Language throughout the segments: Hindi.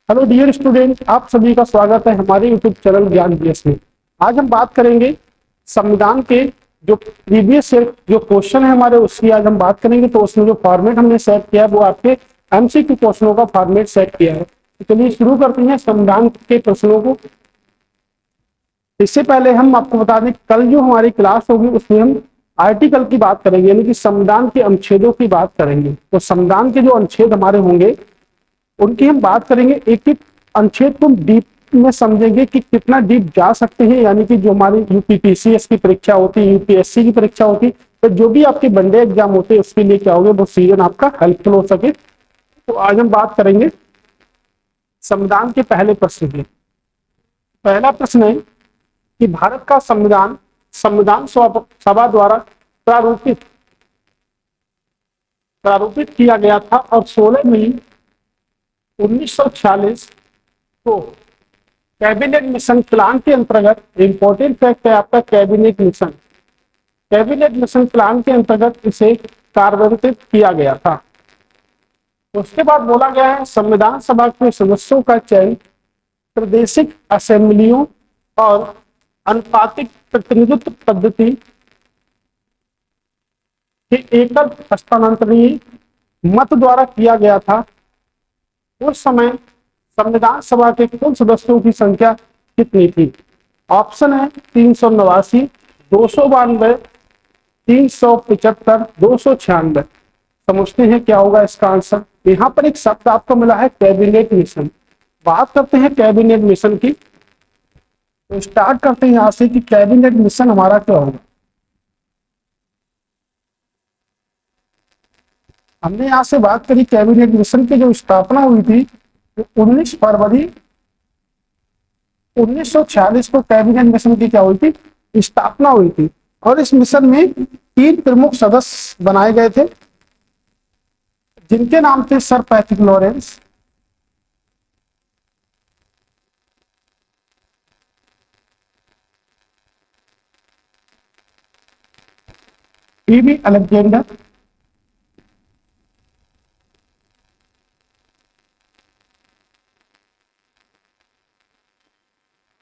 हेलो डियर स्टूडेंट, आप सभी का स्वागत है हमारे यूट्यूब चैनल ज्ञान जीएस में। आज हम बात करेंगे संविधान के जो प्रीवियस जो क्वेश्चन है हमारे, उसकी आज हम बात करेंगे। तो उसमें जो फॉर्मेट हमने सेट किया है वो आपके एमसीक्यू क्वेश्चनों का फॉर्मेट सेट किया है। तो चलिए शुरू करते हैं संविधान के प्रश्नों को। इससे पहले हम आपको बता दें, कल जो हमारी क्लास होगी उसमें हम आर्टिकल की बात करेंगे, यानी कि संविधान के अनुच्छेदों की बात करेंगे। तो संविधान के जो अनुच्छेद हमारे होंगे उनकी हम बात करेंगे। एक एक अनुच्छेद को डीप में समझेंगे कि कितना डीप जा सकते हैं, यानी कि जो हमारी यूपीपीसीएस की परीक्षा होती है, यूपीएससी की परीक्षा होती है, तो जो भी आपके वनडे एग्जाम होते हैं उसके लिए क्या होगा, वो सीजन आपका हेल्पफुल हो सके। तो आज हम बात करेंगे संविधान के पहले प्रश्न की। पहला प्रश्न है कि भारत का संविधान संविधान सभा द्वारा प्रारूपित किया गया था और 16 मई 1946 को कैबिनेट मिशन प्लान के अंतर्गत, इंपॉर्टेंट फैक्ट है आपका कैबिनेट मिशन प्लान के अंतर्गत इसे कार्यान्वित किया गया था। उसके बाद बोला गया है संविधान सभा के सदस्यों का चयन प्रादेशिक असेंबलियों और अनुपातिक प्रतिनिधित्व पद्धति के एकल हस्तांतरणीय मत द्वारा किया गया था। उस समय संविधान सभा के कुल सदस्यों की संख्या कितनी थी? ऑप्शन है 389, 292, 375, 296। समझते हैं क्या होगा इसका आंसर। यहाँ पर एक शब्द आपको मिला है कैबिनेट मिशन। बात करते हैं कैबिनेट मिशन की। तो स्टार्ट करते हैं यहां से कि कैबिनेट मिशन हमारा क्या होगा। हमने यहां से बात करी कैबिनेट मिशन की जो स्थापना हुई थी 19 फरवरी 1946 को कैबिनेट मिशन की क्या हुई थी, स्थापना हुई थी। और इस मिशन में 3 प्रमुख सदस्य बनाए गए थे, जिनके नाम थे sir Patrick Lawrence, EV Alexander,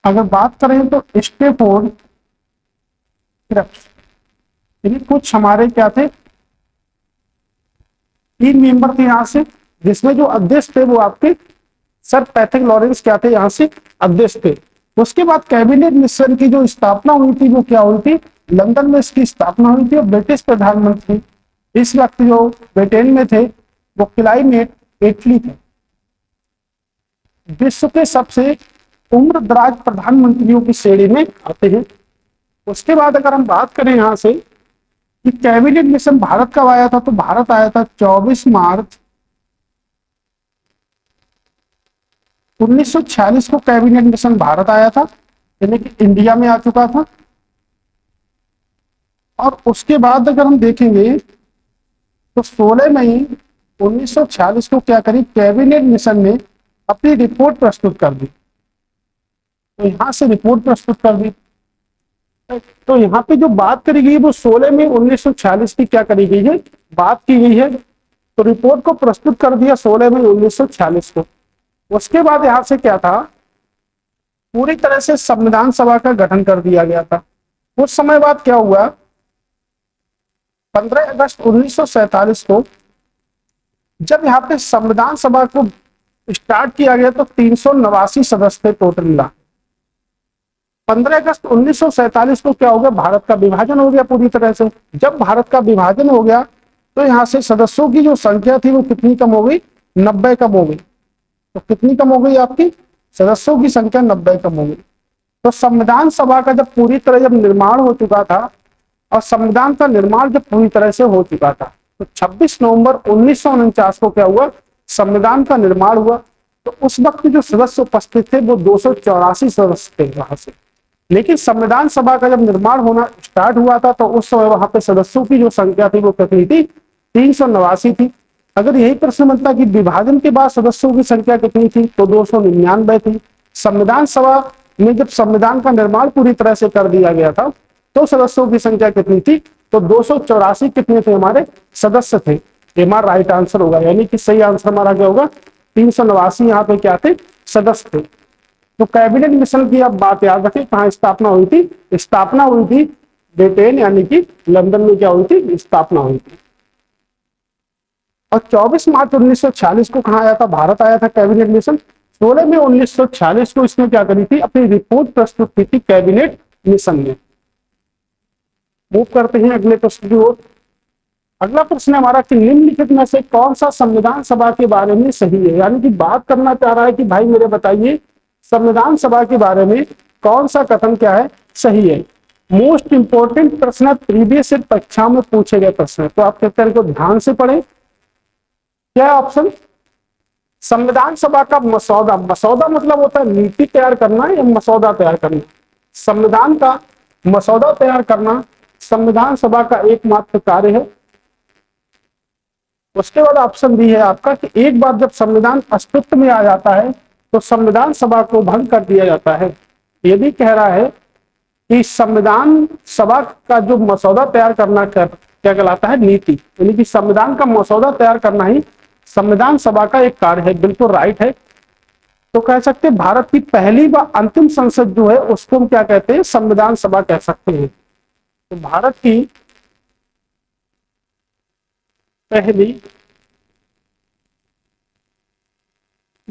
अगर बात करें तो स्टेफोर्ड क्रिप्स। यानी कुछ हमारे क्या थे, 3 मेंबर थे यहाँ से, जिसमें जो अध्यक्ष थे वो आपके सर पैट्रिक लॉरेंस क्या थे, यहाँ से अध्यक्ष थे। उसके बाद कैबिनेट मिशन की जो स्थापना हुई थी वो क्या हुई थी, लंदन में इसकी स्थापना हुई थी। और ब्रिटिश प्रधानमंत्री इस वक्त जो ब्रिटेन में थे वो क्लाइमेट एटली थे। विश्व के सबसे उम्र दराज प्रधानमंत्रियों की श्रेणी में आते हैं। उसके बाद अगर हम बात करें यहां से कि कैबिनेट मिशन भारत कब आया था, तो भारत आया था 24 मार्च 1946 को कैबिनेट मिशन भारत आया था, यानी कि इंडिया में आ चुका था। और उसके बाद अगर हम देखेंगे तो 16 मई 1946 को क्या करी, कैबिनेट मिशन ने अपनी रिपोर्ट प्रस्तुत कर दी। तो यहां से रिपोर्ट प्रस्तुत कर दी। तो यहाँ पे जो बात करी गई वो 16 मई 1946 की क्या करी गई है, बात की गई है। तो रिपोर्ट को प्रस्तुत कर दिया 16 मई 1946 को। उसके बाद यहां से क्या था, पूरी तरह से संविधान सभा का गठन कर दिया गया था। कुछ समय बाद क्या हुआ, 15 अगस्त 1947 को जब यहाँ पे संविधान सभा को स्टार्ट किया गया तो 389 सदस्य थे टोटल मिला। 15 अगस्त 1947 को क्या हो गया, भारत का विभाजन हो गया पूरी तरह से। जब भारत का विभाजन हो गया तो यहाँ से सदस्यों की जो संख्या थी वो कितनी कम हो गई, 90 कम हो गई। तो कितनी कम हो गई, आपकी सदस्यों की संख्या 90 कम हो गई। तो संविधान सभा का जब पूरी तरह जब निर्माण हो चुका था और संविधान का निर्माण जब पूरी तरह से हो चुका था तो 26 नवंबर 1949 को क्या हुआ, संविधान का निर्माण हुआ। तो उस वक्त जो सदस्य उपस्थित थे वो 284 सदस्य थे वहां से। लेकिन संविधान सभा का जब निर्माण होना स्टार्ट हुआ था तो उस समय वहां पे सदस्यों की जो संख्या थी वो कितनी थी, 389 थी। अगर यही प्रश्न बनता कि विभाजन के बाद सदस्यों की संख्या कितनी थी, तो 299 थी। संविधान सभा में जब संविधान का निर्माण पूरी तरह से कर दिया गया था तो सदस्यों की संख्या कितनी थी, तो 284 कितने थे हमारे सदस्य थे। हमारा राइट आंसर होगा, यानी कि सही आंसर हमारा क्या होगा, 389 यहाँ पे क्या थे, सदस्य थे। तो कैबिनेट मिशन की आप बात याद रखें, कहाँ स्थापना हुई थी? स्थापना हुई थी ब्रिटेन यानी कि लंदन में क्या हुई थी? स्थापना हुई थी। और 24 मार्च 1946 को कहाँ आया था? भारत आया था कैबिनेट मिशन। 16 में 1946 को इसने क्या करी थी? अपनी रिपोर्ट प्रस्तुत की थी कैबिनेट मिशन में। मूव करते हैं अगले प्रश्न की ओर। अगला प्रश्न हमारा कि निम्नलिखित में से कौन सा संविधान सभा के बारे में सही है? यानी कि बात करना चाह रहा है कि भाई मेरे बताइए संविधान सभा के बारे में कौन सा कथन क्या है? सही है। मोस्ट इंपोर्टेंट प्रश्न, प्रीवियस परीक्षा में पूछे गए प्रश्न, तो आप कहते हैं को ध्यान से पढ़ें। क्या ऑप्शन? संविधान सभा का मसौदा, मसौदा मतलब होता है नीति तैयार करना या मसौदा तैयार करना। संविधान का मसौदा तैयार करना संविधान सभा का एकमात्र कार्य है। उसके बाद ऑप्शन बी है आपका कि एक बार जब संविधान अस्तित्व में आ जाता है तो संविधान सभा को भंग कर दिया जाता है। ये भी कह रहा है कि संविधान सभा का जो मसौदा तैयार करना क्या कहलाता है? नीति। यानी कि संविधान का मसौदा तैयार करना ही संविधान सभा का एक कार्य है। बिल्कुल राइट है। तो कह सकते हैं भारत की पहली व अंतिम संसद जो है उसको हम क्या कहते हैं? संविधान सभा कह सकते हैं। तो भारत की पहली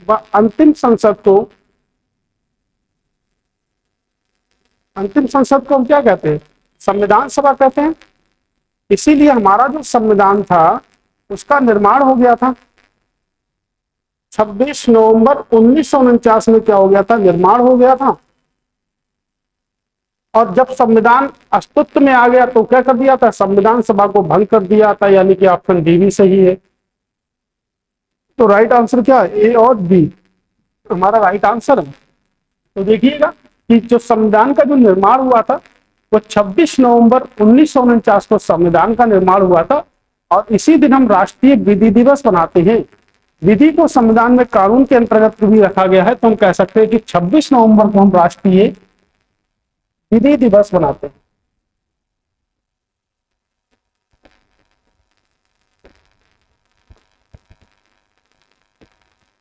व अंतिम संसद को हम क्या कहते हैं? संविधान सभा कहते हैं। इसीलिए हमारा जो संविधान था उसका निर्माण हो गया था 26 नवंबर 1949 में। क्या हो गया था? निर्माण हो गया था। और जब संविधान अस्तित्व में आ गया तो क्या कर दिया था? संविधान सभा को भंग कर दिया था। यानी कि ऑप्शन डी भी सही है। तो राइट आंसर क्या है? ए और बी हमारा राइट आंसर है। तो देखिएगा कि जो संविधान का जो निर्माण हुआ था वो 26 नवंबर 1949 को संविधान का निर्माण हुआ था। और इसी दिन हम राष्ट्रीय विधि दिवस मनाते हैं। विधि को संविधान में कानून के अंतर्गत भी रखा गया है। तो हम कह सकते हैं कि 26 नवंबर को हम राष्ट्रीय विधि दिवस मनाते हैं।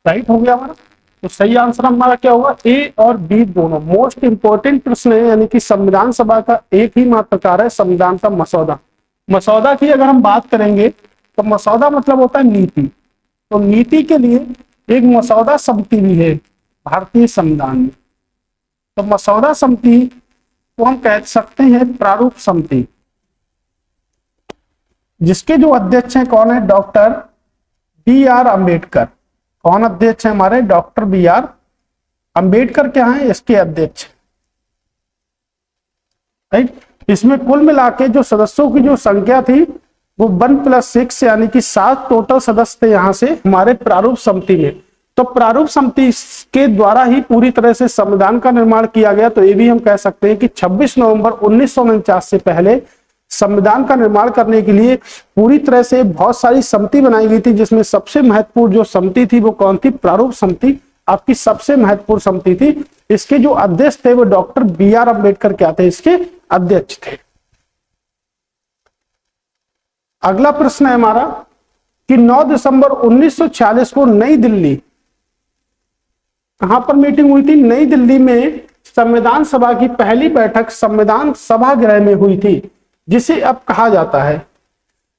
राइट हो गया हमारा। तो सही आंसर हमारा क्या होगा? ए और बी दोनों मोस्ट इंपोर्टेंट प्रश्न है। यानी कि संविधान सभा का एक ही मात्र कार्य है संविधान का मसौदा। मसौदा की अगर हम बात करेंगे तो मसौदा मतलब होता है नीति। तो नीति के लिए एक मसौदा समिति भी है भारतीय संविधान में। तो मसौदा समिति को हम कह सकते हैं प्रारूप समिति, जिसके जो अध्यक्ष हैं कौन है? Doctor B R Ambedkar. कौन अध्यक्ष है हमारे? डॉक्टर बी आर अम्बेडकर क्या है? इसके अध्यक्ष। राइट। इसमें कुल मिलाके जो सदस्यों की जो संख्या थी वो 1+6 यानी कि 7 टोटल सदस्य थे यहाँ से हमारे प्रारूप समिति में। तो प्रारूप समिति के द्वारा ही पूरी तरह से संविधान का निर्माण किया गया। तो ये भी हम कह सकते हैं कि 26 नवंबर 1949 से पहले संविधान का निर्माण करने के लिए पूरी तरह से बहुत सारी समिति बनाई गई थी, जिसमें सबसे महत्वपूर्ण जो समिति थी वो कौन थी? प्रारूप समिति आपकी सबसे महत्वपूर्ण समिति थी। इसके जो अध्यक्ष थे वो डॉक्टर बी आर अम्बेडकर क्या थे? इसके अध्यक्ष थे। अगला प्रश्न है हमारा कि 9 दिसंबर 1946 को नई दिल्ली, कहां पर मीटिंग हुई थी? नई दिल्ली में संविधान सभा की पहली बैठक संविधान सभागृह में हुई थी, जिसे अब कहा जाता है।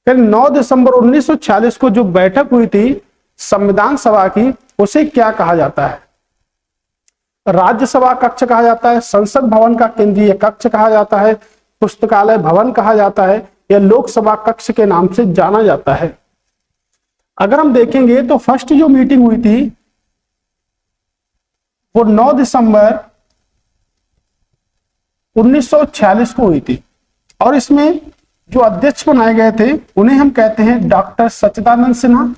9 दिसंबर 1946 को जो बैठक हुई थी संविधान सभा की, उसे क्या कहा जाता है? राज्यसभा कक्ष कहा जाता है, संसद भवन का केंद्रीय कक्ष कहा जाता है, पुस्तकालय भवन कहा जाता है, या लोकसभा कक्ष के नाम से जाना जाता है। अगर हम देखेंगे तो फर्स्ट जो मीटिंग हुई थी वो 9 दिसंबर 1946 को हुई थी। और इसमें जो अध्यक्ष बनाए गए थे उन्हें हम कहते हैं डॉक्टर सच्चिदानंद सिन्हा।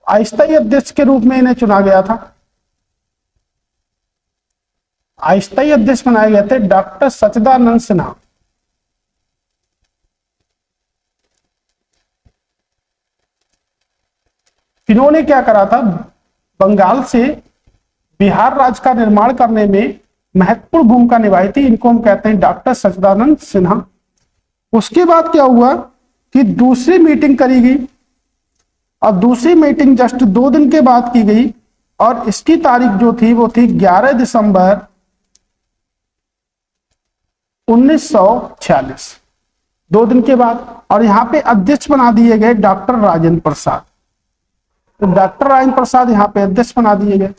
अस्थायी अध्यक्ष के रूप में इन्हें चुना गया था। अस्थायी अध्यक्ष बनाए गए थे डॉक्टर सच्चिदानंद सिन्हा। इन्होंने क्या करा था? बंगाल से बिहार राज्य का निर्माण करने में महत्वपूर्ण भूमिका निभाई थी। इनको हम कहते हैं डॉक्टर सच्चिदानंद सिन्हा। उसके बाद क्या हुआ कि दूसरी मीटिंग करी गई, और दूसरी मीटिंग जस्ट 2 दिन के बाद की गई और इसकी तारीख जो थी वो थी 11 दिसंबर 1946, 2 दिन के बाद। और यहाँ पे अध्यक्ष बना दिए गए डॉक्टर राजेंद्र प्रसाद। तो डॉक्टर राजेंद्र प्रसाद यहाँ पे अध्यक्ष बना दिए गए।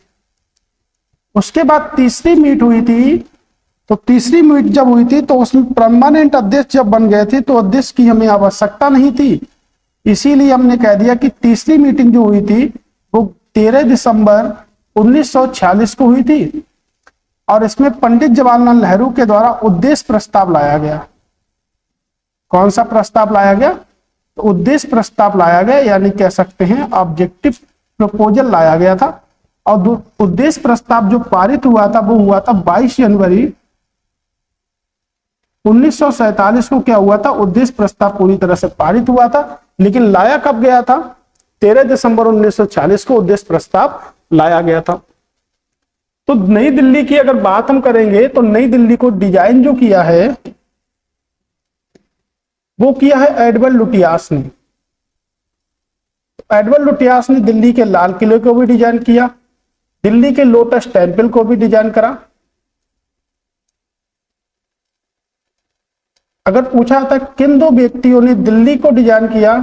उसके बाद तीसरी मीट हुई थी, तो तीसरी मीट जब हुई थी तो उसमें परमानेंट अध्यक्ष जब बन गए थे तो अध्यक्ष की हमें आवश्यकता नहीं थी, इसीलिए हमने कह दिया कि तीसरी मीटिंग जो हुई थी वो 13 दिसंबर 1946 को हुई थी। और इसमें पंडित जवाहरलाल नेहरू के द्वारा उद्देश्य प्रस्ताव लाया गया। कौन सा प्रस्ताव लाया गया? तो उद्देश्य प्रस्ताव लाया गया, यानी कह सकते हैं ऑब्जेक्टिव प्रपोजल लाया गया था। और उद्देश्य प्रस्ताव जो पारित हुआ था वो हुआ था 22 जनवरी 1947 को। क्या हुआ था? उद्देश्य प्रस्ताव पूरी तरह से पारित हुआ था, लेकिन लाया कब गया था? 13 दिसंबर 1946 को उद्देश्य प्रस्ताव लाया गया था। तो नई दिल्ली की अगर बात हम करेंगे तो नई दिल्ली को डिजाइन जो किया है वो किया है एडवर्ड लुटियास ने। एडवर्ड लुटियास ने दिल्ली के लाल किले को भी डिजाइन किया, दिल्ली के लोटस टेम्पल को भी डिजाइन करा। अगर पूछा था किन 2 व्यक्तियों ने दिल्ली को डिजाइन किया,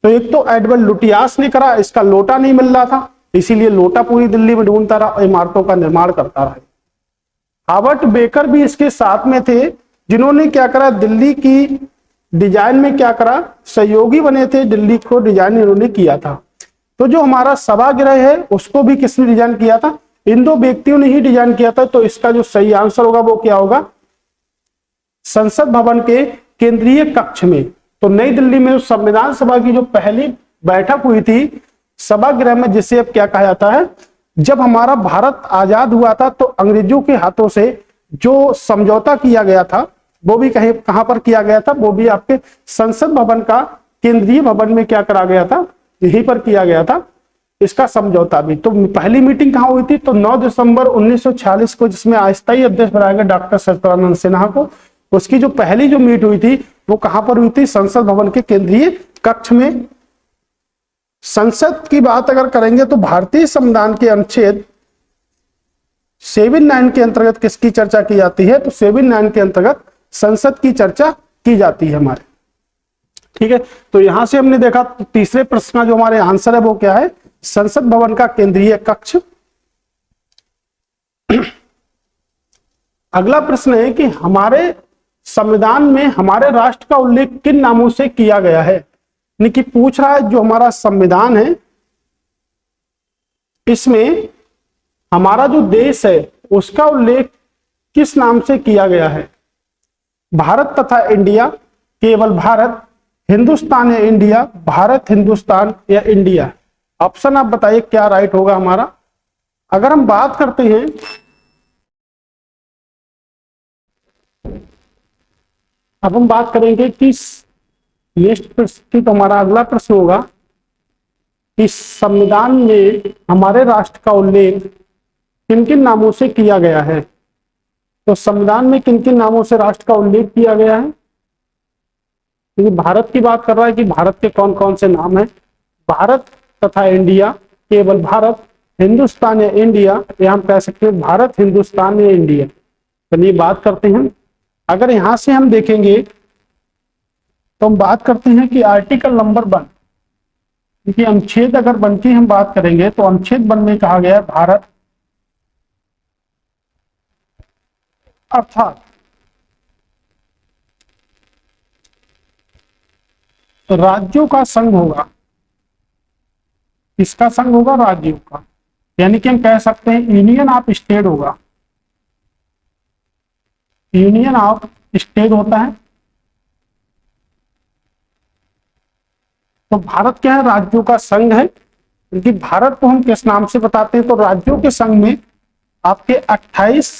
तो एक तो एडवर्ड लुटियास ने करा, इसका लोटा नहीं मिल रहा था इसीलिए लोटा पूरी दिल्ली में ढूंढता रहा, इमारतों का निर्माण करता रहा। हार्वर्ड बेकर भी इसके साथ में थे, जिन्होंने क्या करा, दिल्ली की डिजाइन में क्या करा, सहयोगी बने थे, दिल्ली को डिजाइन इन्होंने किया था। तो जो हमारा सभागृह है उसको भी किसने डिजाइन किया था? इन 2 व्यक्तियों ने ही डिजाइन किया था। तो इसका जो सही आंसर होगा वो क्या होगा? संसद भवन के केंद्रीय कक्ष में। तो नई दिल्ली में संविधान सभा की जो पहली बैठक हुई थी सभागृह में, जिसे अब क्या कहा जाता है, जब हमारा भारत आजाद हुआ था तो अंग्रेजों के हाथों से जो समझौता किया गया था वो भी कहां पर किया गया था? वो भी आपके संसद भवन का केंद्रीय भवन में क्या करा गया था? यहीं पर किया गया था इसका समझौता भी। तो पहली मीटिंग कहां हुई थी? तो 9 दिसंबर 1946 को, जिसमें अस्थायी अध्यक्ष बनाया गया डॉक्टर सत्यानंद सिन्हा को। उसकी जो पहली जो मीट हुई थी वो कहां पर हुई थी? संसद भवन के केंद्रीय कक्ष में। संसद की बात अगर करेंगे तो भारतीय संविधान के अनुच्छेद 79 के अंतर्गत किसकी चर्चा की जाती है? तो 79 के अंतर्गत संसद की चर्चा की जाती है हमारे। ठीक है, तो यहां से हमने देखा तीसरे प्रश्न का जो हमारे आंसर है वो क्या है? संसद भवन का केंद्रीय कक्ष। अगला प्रश्न है कि हमारे संविधान में हमारे राष्ट्र का उल्लेख किन नामों से किया गया है? यानी कि पूछ रहा है जो हमारा संविधान है इसमें हमारा जो देश है उसका उल्लेख किस नाम से किया गया है? भारत तथा इंडिया, केवल भारत, हिंदुस्तान या इंडिया, भारत, हिंदुस्तान या इंडिया? ऑप्शन आप बताइए क्या राइट होगा हमारा। अगर हम बात करते हैं अब हम बात करेंगे कि नेक्स्ट प्रश्न की, तो हमारा अगला प्रश्न होगा कि संविधान में हमारे राष्ट्र का उल्लेख किन किन नामों से किया गया है? तो संविधान में किन किन नामों से राष्ट्र का उल्लेख किया गया है? क्योंकि भारत की बात कर रहा है कि भारत के कौन कौन से नाम है। भारत तथा इंडिया, केवल भारत, हिंदुस्तान या इंडिया, या हम कह सकते हैं भारत, हिंदुस्तान या इंडिया। चलिए बात करते हैं। अगर यहां से हम देखेंगे तो हम बात करते हैं कि आर्टिकल नंबर 1, क्योंकि अनुच्छेद अगर 1 की हम बात करेंगे तो अनुच्छेद 1 में कहा गया है भारत अर्थात राज्यों का संघ होगा। किसका संघ होगा? राज्यों का। यानी कि हम कह सकते हैं यूनियन ऑफ स्टेट होगा। यूनियन ऑफ स्टेट होता है। तो भारत क्या है? राज्यों का संघ है। क्योंकि भारत को हम किस नाम से बताते हैं? तो राज्यों के संघ में आपके 28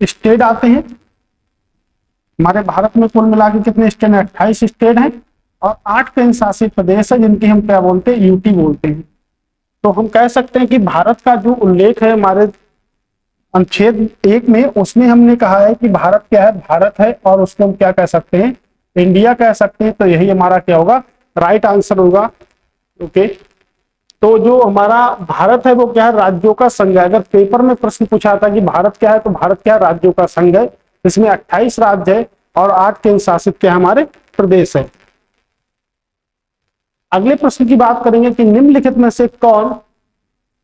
स्टेट आते हैं। हमारे भारत में कुल मिला के कितने स्टेट हैं? 28 स्टेट हैं और 8 केंद्र शासित प्रदेश है, जिनकी हम क्या बोलते हैं? यूटी बोलते हैं। तो हम कह सकते हैं कि भारत का जो उल्लेख है हमारे अनुच्छेद 1 में, उसमें हमने कहा है कि भारत क्या है? भारत है। और उसको हम क्या कह सकते हैं? इंडिया कह सकते हैं। तो यही हमारा क्या होगा? राइट आंसर होगा। ओके, तो जो हमारा भारत है वो क्या है, राज्यों का संघ है। अगर पेपर में प्रश्न पूछा था कि भारत क्या है, तो भारत क्या है, राज्यों का संघ है। इसमें 28 राज्य है और 8 केंद्र शासित क्या हमारे प्रदेश है। अगले प्रश्न की बात करेंगे कि निम्नलिखित में से कौन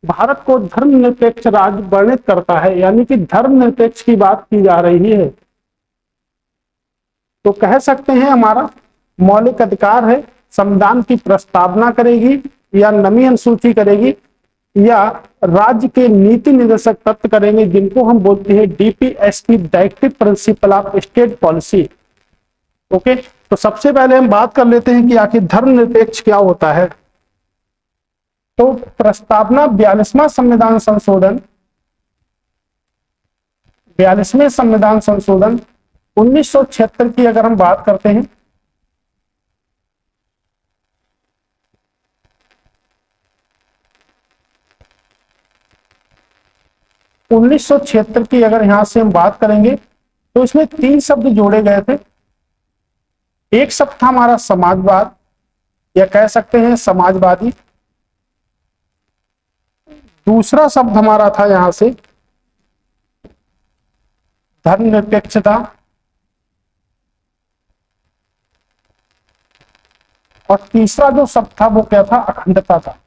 भारत को धर्मनिरपेक्ष राज्य वर्णित करता है, यानी कि धर्मनिरपेक्ष की बात की जा रही है। तो कह सकते हैं हमारा मौलिक अधिकार है, संविधान की प्रस्तावना करेगी, या नवीं अनुसूची करेगी, या राज्य के नीति निर्देशक तत्व करेंगे, जिनको हम बोलते हैं DPSP, directive principle of state policy. Okay, तो सबसे पहले हम बात कर लेते हैं कि आखिर धर्मनिरपेक्ष क्या होता है। तो प्रस्तावना 42वां संविधान संशोधन, 42वें संविधान संशोधन 1976 की अगर हम बात करते हैं, उन्नीस सौ छिहत्तर की अगर यहां से हम बात करेंगे तो इसमें 3 शब्द जोड़े गए थे। एक शब्द था हमारा समाजवाद, या कह सकते हैं समाजवादी। दूसरा शब्द हमारा था यहां से धर्मनिरपेक्षता, और तीसरा जो शब्द था वो क्या था, अखंडता था।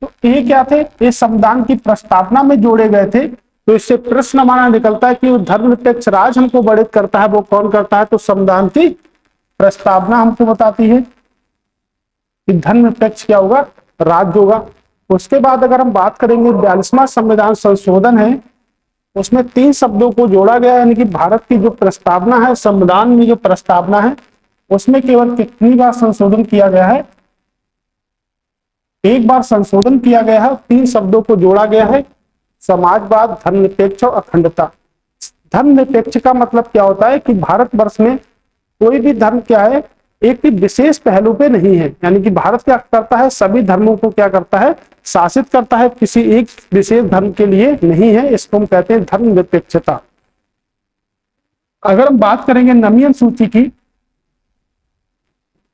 तो ये क्या थे, ये संविधान की प्रस्तावना में जोड़े गए थे। तो इससे प्रश्न हमारा निकलता है कि वो धर्मनिरपेक्ष राज हमको वर्णित करता है, वो कौन करता है, तो संविधान की प्रस्तावना हमको बताती है कि धर्मनिरपेक्ष क्या होगा, राज्य होगा। उसके बाद अगर हम बात करेंगे 42वां संविधान संशोधन है, उसमें 3 शब्दों को जोड़ा गया है, यानी कि भारत की जो प्रस्तावना है, संविधान में जो प्रस्तावना है, उसमें केवल कितनी बार संशोधन किया गया है, एक बार संशोधन किया गया है। 3 शब्दों को जोड़ा गया है, समाजवाद, धर्मनिरपेक्ष और अखंडता। धर्मनिरपेक्ष का मतलब क्या होता है कि भारतवर्ष में कोई भी धर्म क्या है, एक भी विशेष पहलू पे नहीं है, यानी कि भारत क्या करता है, सभी धर्मों को क्या करता है, शासित करता है, किसी एक विशेष धर्म के लिए नहीं है। इसको हम कहते हैं धर्मनिरपेक्षता। अगर हम बात करेंगे नवीं अनुसूची की,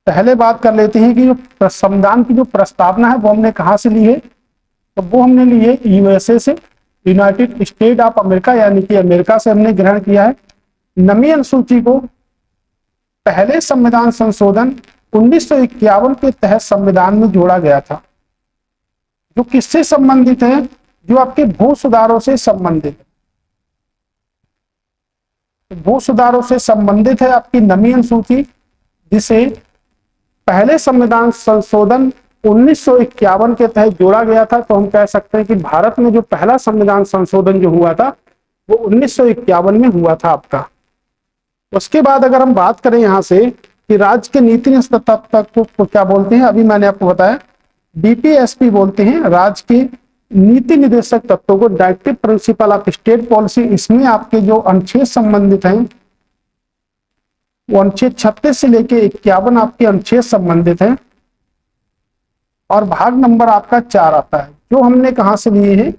पहले बात कर लेते हैं कि जो संविधान की जो प्रस्तावना है वो हमने कहां से ली है, तो वो हमने ली है यूएसए से, यूनाइटेड स्टेट ऑफ अमेरिका, यानी कि अमेरिका से हमने ग्रहण किया है। नवीं अनुसूची को पहले संविधान संशोधन 1951 के तहत संविधान में जोड़ा गया था, जो किससे संबंधित है, जो आपके भू सुधारों से संबंधित है। भू सुधारों से संबंधित है आपकी नवीं अनुसूची, जिसे पहले संविधान संशोधन 1951 के तहत जोड़ा गया था। तो हम कह सकते हैं कि भारत में जो पहला संविधान संशोधन जो हुआ था वो 1951 में हुआ था आपका। उसके बाद अगर हम बात करें यहां से कि राज्य के नीति निदेशक तत्व को क्या बोलते हैं, अभी मैंने आपको बताया डीपीएसपी बोलते हैं, राज्य के नीति निर्देशक तत्वों को, directive principle of state policy. इसमें आपके जो अनुच्छेद संबंधित हैं वो अनुच्छेद 36 से लेके 51 आपके अनुच्छेद संबंधित हैं, और भाग नंबर आपका 4 आता है, जो हमने कहां से लिए हैं,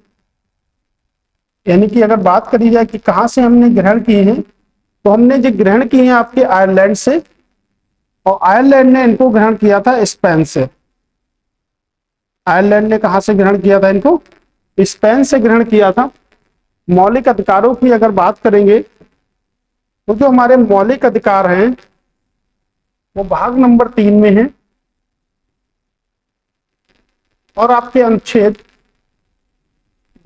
यानी कि अगर बात करी जाए कि कहां से हमने ग्रहण किए हैं, तो हमने जो ग्रहण किए हैं आपके आयरलैंड से, और आयरलैंड ने इनको ग्रहण किया था स्पेन से। आयरलैंड ने कहां से ग्रहण किया था, इनको स्पेन से ग्रहण किया था। मौलिक अधिकारों की अगर बात करेंगे तो जो हमारे मौलिक अधिकार हैं वो भाग नंबर 3 में है, और आपके अनुच्छेद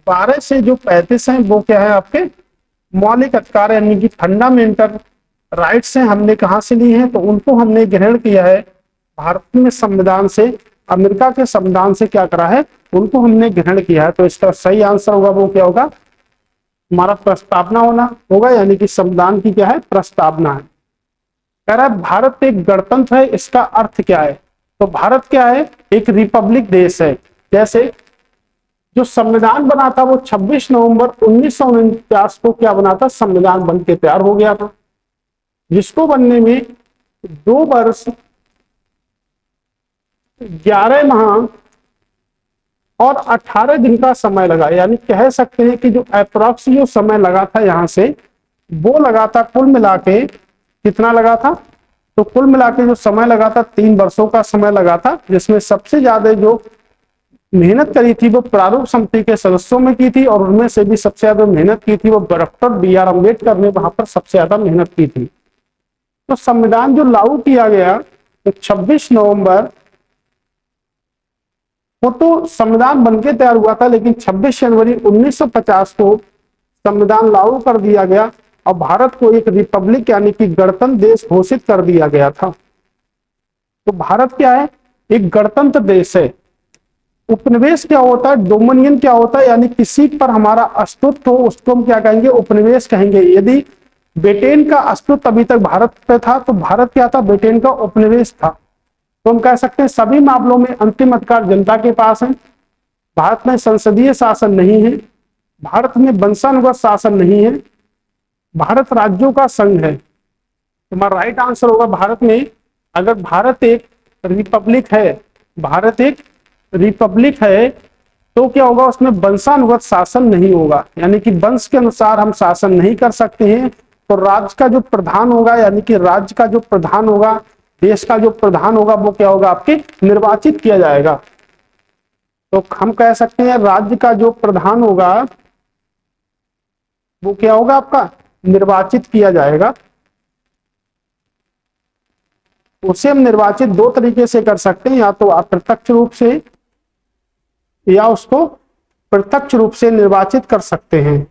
12 से जो 35 हैं वो क्या है, आपके मौलिक अधिकार यानी कि फंडामेंटल राइट्स हैं, हमने कहां से ली हैं, तो उनको हमने ग्रहण किया है भारत में संविधान से, अमेरिका के संविधान से क्या करा है, उनको हमने ग्रहण किया है। तो इसका सही आंसर होगा वो क्या होगा, हमारा प्रस्तावना होना होगा, यानी कि संविधान की क्या है, प्रस्तावना है। कह रहा है भारत एक गणतंत्र है, इसका अर्थ क्या है, तो भारत क्या है, एक रिपब्लिक देश है। जैसे जो संविधान बना था वो 26 नवंबर 1949 को क्या बना था, संविधान बन के तैयार हो गया था, जिसको बनने में 2 वर्ष 11 माह और 18 दिन का समय लगा। यानी कह सकते हैं कि जो अप्रोक्स जो समय लगा था यहां से, वो लगा था कुल मिला के कितना लगा था, तो कुल मिला के जो समय लगा था 3 वर्षों का समय लगा था, जिसमें सबसे ज्यादा जो मेहनत करी थी वो प्रारूप समिति के सदस्यों में की थी, और उनमें से भी सबसे ज्यादा मेहनत की थी वो डॉक्टर बी आर अम्बेडकर ने वहां पर सबसे ज्यादा मेहनत की थी। तो संविधान जो लागू किया गया तो 26 नवंबर, वो तो संविधान बनके तैयार हुआ था, लेकिन 26 जनवरी 1950 को संविधान लागू कर दिया गया और भारत को एक रिपब्लिक यानी कि गणतंत्र देश घोषित कर दिया गया था। तो भारत क्या है? एक गणतंत्र देश है। उपनिवेश क्या होता है? डोमिनियन क्या होता है? यानी किसी पर हमारा अस्तित्व हो उसको हम क्या कहेंगे? उपनिवेश कहेंगे। यदि ब्रिटेन का अस्तित्व अभी तक भारत पे था तो भारत क्या था? ब्रिटेन का उपनिवेश था। तो हम कह सकते हैं सभी मामलों में अंतिम अधिकार जनता के पास है। भारत में संसदीय शासन नहीं है, भारत में वंशानुगत शासन नहीं है, भारत राज्यों का संघ है। तुम्हारा राइट आंसर होगा भारत में, अगर भारत एक रिपब्लिक है, भारत एक रिपब्लिक है तो क्या होगा? उसमें वंशानुगत शासन नहीं होगा, यानी कि वंश के अनुसार हम शासन नहीं कर सकते हैं। तो राज्य का जो प्रधान होगा, यानी कि राज्य का जो प्रधान होगा, देश का जो प्रधान होगा, वो क्या होगा? आपके निर्वाचित किया जाएगा। तो हम कह सकते हैं राज्य का जो प्रधान होगा वो क्या होगा? आपका निर्वाचित किया जाएगा। उसे हम निर्वाचित 2 तरीके से कर सकते हैं, या तो अप्रत्यक्ष रूप से या उसको प्रत्यक्ष रूप से निर्वाचित कर सकते हैं।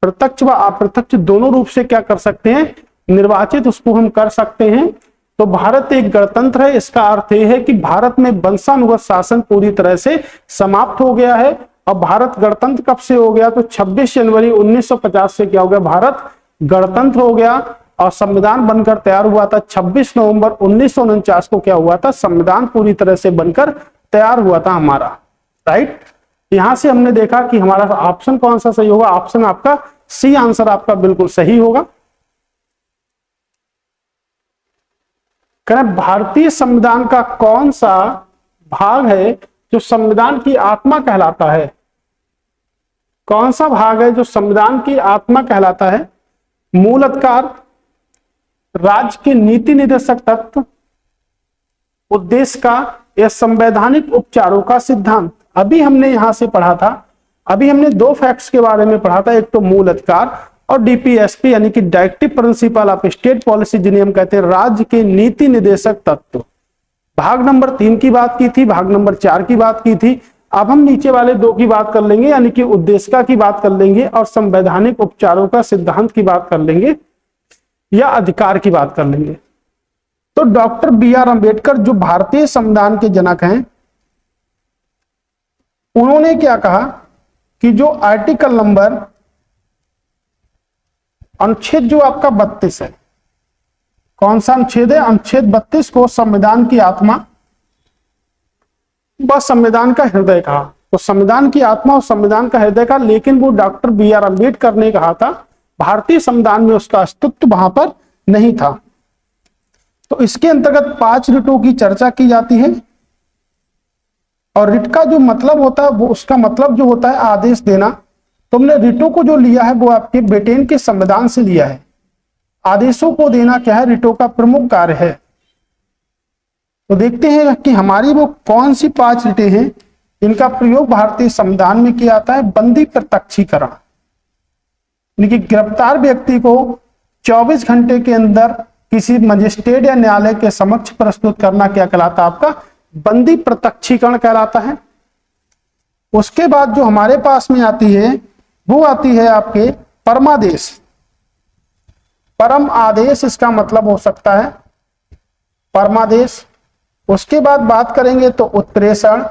प्रत्यक्ष व अप्रत्यक्ष दोनों रूप से क्या कर सकते हैं? निर्वाचित उसको हम कर सकते हैं। तो भारत एक गणतंत्र है, इसका अर्थ यह है कि भारत में वंशानुगत शासन पूरी तरह से समाप्त हो गया है। और भारत गणतंत्र कब से हो गया? तो 26 जनवरी 1950 से क्या हो गया? भारत गणतंत्र हो गया। और संविधान बनकर तैयार हुआ था 26 नवंबर 1949 को क्या हुआ था? संविधान पूरी तरह से बनकर तैयार हुआ था हमारा। राइट, यहां से हमने देखा कि हमारा ऑप्शन कौन सा सही होगा? ऑप्शन आपका सी आंसर आपका बिल्कुल सही होगा। करें, भारतीय संविधान का कौन सा भाग है जो संविधान की आत्मा कहलाता है? कौन सा भाग है जो संविधान की आत्मा कहलाता है? मूल अधिकार, राज्य के नीति निर्देशक तत्व, उद्देश्य का, या संवैधानिक उपचारों का सिद्धांत। अभी हमने यहां से पढ़ा था, अभी हमने 2 फैक्ट्स के बारे में पढ़ा था, एक तो मूल अधिकार और डीपीएसपी यानी कि directive principle of state policy, जिन्हें हम कहते हैं राज्य के नीति निर्देशक तत्व। भाग नंबर 3 की बात की थी, भाग नंबर 4 की बात की थी। अब हम नीचे वाले 2 की बात कर लेंगे, यानी कि उद्देशिका की बात कर लेंगे और संवैधानिक उपचारों का सिद्धांत की बात कर लेंगे या अधिकार की बात कर लेंगे। तो डॉक्टर बी आर अम्बेडकर जो भारतीय संविधान के जनक हैं, उन्होंने क्या कहा कि जो आर्टिकल नंबर अनुच्छेद जो आपका 32 है, कौन सा अनुच्छेद है? अनुच्छेद 32 को संविधान की आत्मा व संविधान का हृदय कहा। तो संविधान की आत्मा और संविधान का हृदय का, लेकिन वो डॉक्टर बी आर अम्बेडकर ने कहा था, भारतीय संविधान में उसका अस्तित्व वहां पर नहीं था। तो इसके अंतर्गत 5 रिटों की चर्चा की जाती है, और रिट का जो मतलब होता है वो, उसका मतलब जो होता है आदेश देना। तुमने रिटों को जो लिया है वो आपके ब्रिटेन के संविधान से लिया है। आदेशों को देना क्या है? रिटों का प्रमुख कार्य है। तो देखते हैं कि हमारी वो कौन सी 5 रिटें हैं इनका प्रयोग भारतीय संविधान में किया जाता है। बंदी प्रत्यक्षीकरण, यानी कि गिरफ्तार व्यक्ति को 24 घंटे के अंदर किसी मजिस्ट्रेट या न्यायालय के समक्ष प्रस्तुत करना क्या कहलाता है? आपका बंदी प्रत्यक्षीकरण कहलाता है। उसके बाद जो हमारे पास में आती है वो आती है आपके परमादेश। परम आदेश इसका मतलब हो सकता है परमादेश। उसके बाद बात करेंगे तो उत्प्रेषण।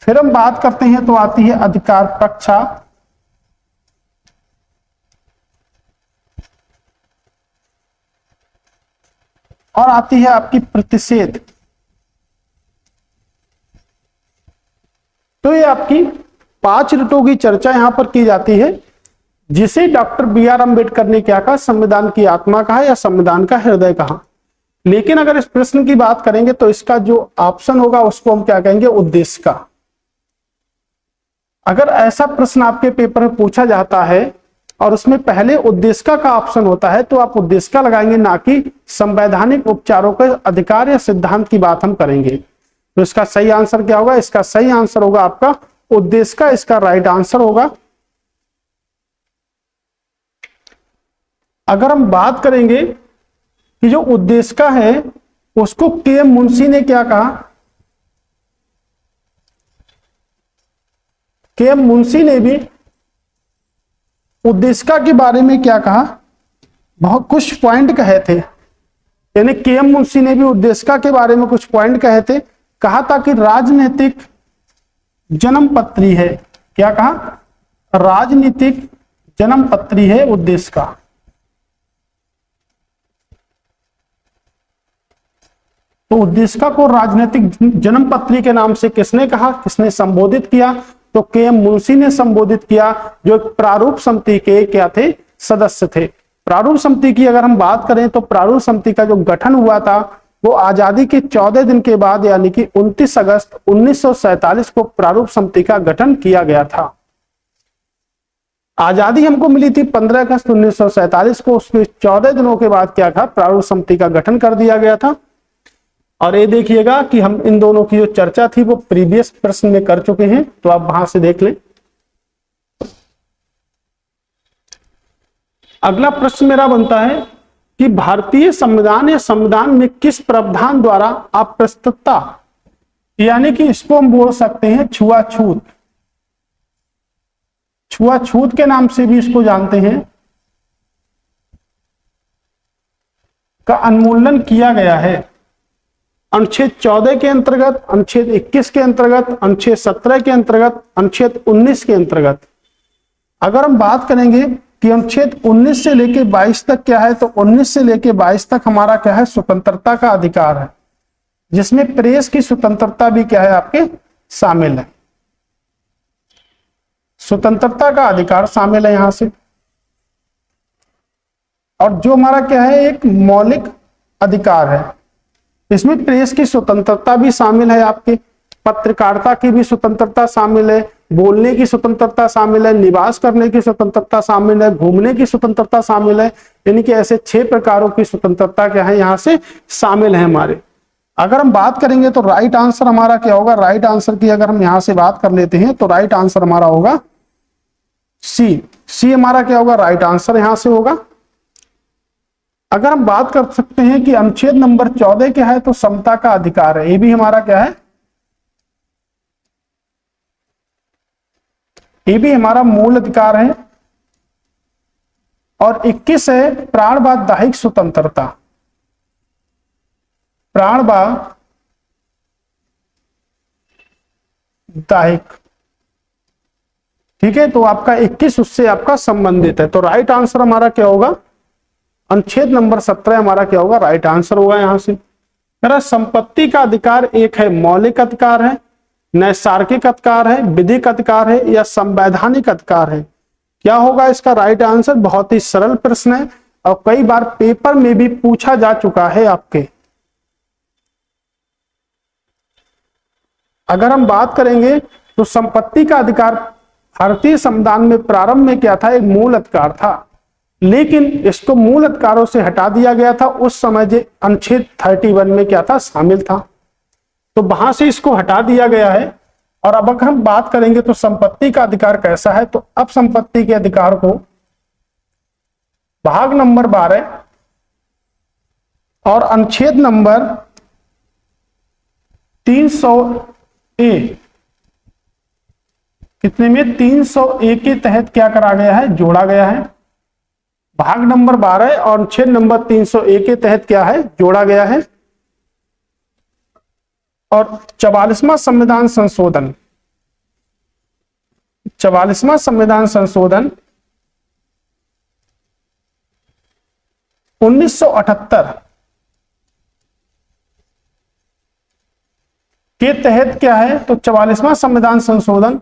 फिर हम बात करते हैं तो आती है अधिकार प्रक्षा। और आती है आपकी प्रतिषेध। तो ये आपकी 5 रिटों की चर्चा यहां पर की जाती है, जिसे डॉक्टर बी आर अम्बेडकर ने क्या कहा? संविधान की आत्मा कहा या संविधान का हृदय कहा। लेकिन अगर इस प्रश्न की बात करेंगे तो इसका जो ऑप्शन होगा उसको हम क्या कहेंगे? उद्देश्य का। अगर ऐसा प्रश्न आपके पेपर में पूछा जाता है और उसमें पहले उद्देशिका का ऑप्शन होता है तो आप उद्देशिका लगाएंगे, ना कि संवैधानिक उपचारों के अधिकार या सिद्धांत की बात हम करेंगे। तो इसका सही आंसर क्या होगा? इसका सही आंसर होगा आपका उद्देशिका, इसका राइट आंसर होगा। अगर हम बात करेंगे कि जो उद्देशिका है उसको के.एम. मुंशी ने क्या कहा? के.एम. मुंशी ने भी उद्देशिका के बारे में क्या कहा? बहुत कुछ पॉइंट कहे थे, यानी के.एम. मुंशी ने भी उद्देशिका के बारे में कुछ पॉइंट कहे थे। कहा था कि राजनीतिक जन्मपत्री है। क्या कहा? राजनीतिक जन्मपत्री है उद्देशिका। तो उद्देशिका को राजनीतिक जन्मपत्री के नाम से किसने कहा, किसने संबोधित किया? तो के.एम. मुंशी ने संबोधित किया, जो प्रारूप समिति के क्या थे? सदस्य थे। प्रारूप समिति की अगर हम बात करें तो प्रारूप समिति का जो गठन हुआ था वो आजादी के 14 दिन के बाद यानी कि 29 अगस्त 1947 को प्रारूप समिति का गठन किया गया था। आजादी हमको मिली थी 15 अगस्त 1947 को, उसके 14 दिनों के बाद क्या था? प्रारूप समिति का गठन कर दिया गया था। और ये देखिएगा कि हम इन दोनों की जो चर्चा थी वो प्रीवियस प्रश्न में कर चुके हैं, तो आप वहां से देख लें। अगला प्रश्न मेरा बनता है कि भारतीय संविधान या संविधान में किस प्रावधान द्वारा अप्रस्तुतता, यानी कि इसको हम बोल सकते हैं छुआछूत, छुआछूत के नाम से भी इसको जानते हैं, का उन्मूलन किया गया है। अनुच्छेद 14 के अंतर्गत, अनुच्छेद 21 के अंतर्गत, अनुच्छेद 17 के अंतर्गत, अनुच्छेद 19 के अंतर्गत। अगर हम बात करेंगे कि अनुच्छेद 19 से लेके 22 तक क्या है, तो 19 से लेके 22 तक हमारा क्या है? स्वतंत्रता का अधिकार है, जिसमें प्रेस की स्वतंत्रता भी क्या है? आपके शामिल है। स्वतंत्रता का अधिकार शामिल है यहां से। और जो हमारा क्या है? एक मौलिक अधिकार है, इसमें प्रेस की स्वतंत्रता भी शामिल है, आपके पत्रकारिता की भी स्वतंत्रता शामिल है, बोलने की स्वतंत्रता शामिल है, निवास करने की स्वतंत्रता शामिल है, घूमने की स्वतंत्रता शामिल है। यानी कि ऐसे 6 प्रकारों की स्वतंत्रता क्या है? यहां से शामिल है हमारे। अगर हम बात करेंगे तो राइट आंसर हमारा क्या होगा? राइट आंसर की अगर हम यहां से बात कर लेते हैं तो राइट आंसर हमारा होगा सी। सी हमारा क्या होगा? राइट आंसर यहां से होगा। अगर हम बात कर सकते हैं कि अनुच्छेद नंबर 14 क्या है, तो समता का अधिकार है, ये भी हमारा क्या है? ये भी हमारा मूल अधिकार है। और 21 है प्राणवाद दाहिक स्वतंत्रता, प्राणवाद दाहिक, ठीक है। तो आपका 21 उससे आपका संबंधित है। तो राइट आंसर हमारा क्या होगा? अनुच्छेद नंबर 17 हमारा क्या होगा? राइट आंसर होगा यहां से। मेरा संपत्ति का अधिकार एक है मौलिक अधिकार है, नैसर्गिक अधिकार है, विधिक अधिकार है, या संवैधानिक अधिकार है? क्या होगा इसका राइट आंसर? बहुत ही सरल प्रश्न है और कई बार पेपर में भी पूछा जा चुका है आपके। अगर हम बात करेंगे तो संपत्ति का अधिकार भारतीय संविधान में प्रारंभ में क्या था? एक मूल अधिकार था, लेकिन इसको मूल अधिकारों से हटा दिया गया था। उस समय जो अनुच्छेद 31 में क्या था? शामिल था, तो वहां से इसको हटा दिया गया है। और अब अगर हम बात करेंगे तो संपत्ति का अधिकार कैसा है, तो अब संपत्ति के अधिकार को भाग नंबर 12 और अनुच्छेद नंबर 300A, कितने में? 300A के तहत क्या करा गया है? जोड़ा गया है। भाग नंबर 12 और अनुच्छेद नंबर 300A के तहत क्या है? जोड़ा गया है। और 44वां संविधान संशोधन, 44वां संविधान संशोधन 1978 के तहत क्या है? तो 44वां संविधान संशोधन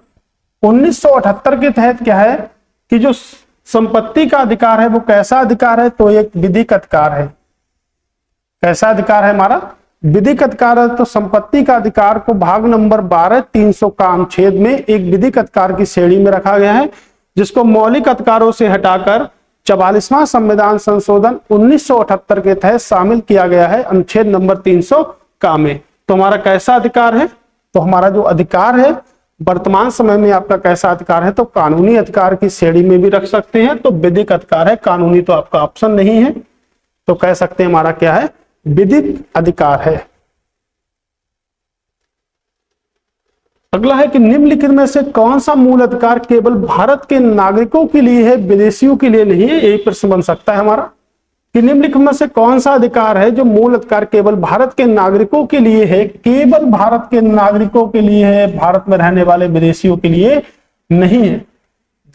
1978 के तहत क्या है कि जो संपत्ति का अधिकार है वो कैसा अधिकार है? तो एक विधिक अधिकार है। कैसा अधिकार है हमारा? विधिक अधिकार है। तो संपत्ति का अधिकार को भाग नंबर 12 300 का अनुच्छेद में एक विधिक अधिकार की श्रेणी में रखा गया है। जिसको मौलिक अधिकारों से हटाकर 44वां संविधान संशोधन 1978 के तहत शामिल किया गया है अनुच्छेद नंबर 300 का में। तो हमारा कैसा अधिकार है? तो हमारा जो अधिकार है वर्तमान समय में आपका कैसा अधिकार है? तो कानूनी अधिकार की श्रेणी में भी रख सकते हैं। तो विधिक अधिकार है, कानूनी तो आपका ऑप्शन नहीं है, तो कह सकते हैं हमारा क्या है? विधिक अधिकार है। अगला है कि निम्नलिखित में से कौन सा मूल अधिकार केवल भारत के नागरिकों के लिए है, विदेशियों के लिए नहीं है? यही प्रश्न बन सकता है हमारा कि निम्नलिखित में से कौन सा अधिकार है जो मूल अधिकार केवल भारत के नागरिकों के लिए है, केवल भारत के नागरिकों के लिए है, भारत में रहने वाले विदेशियों के लिए नहीं है?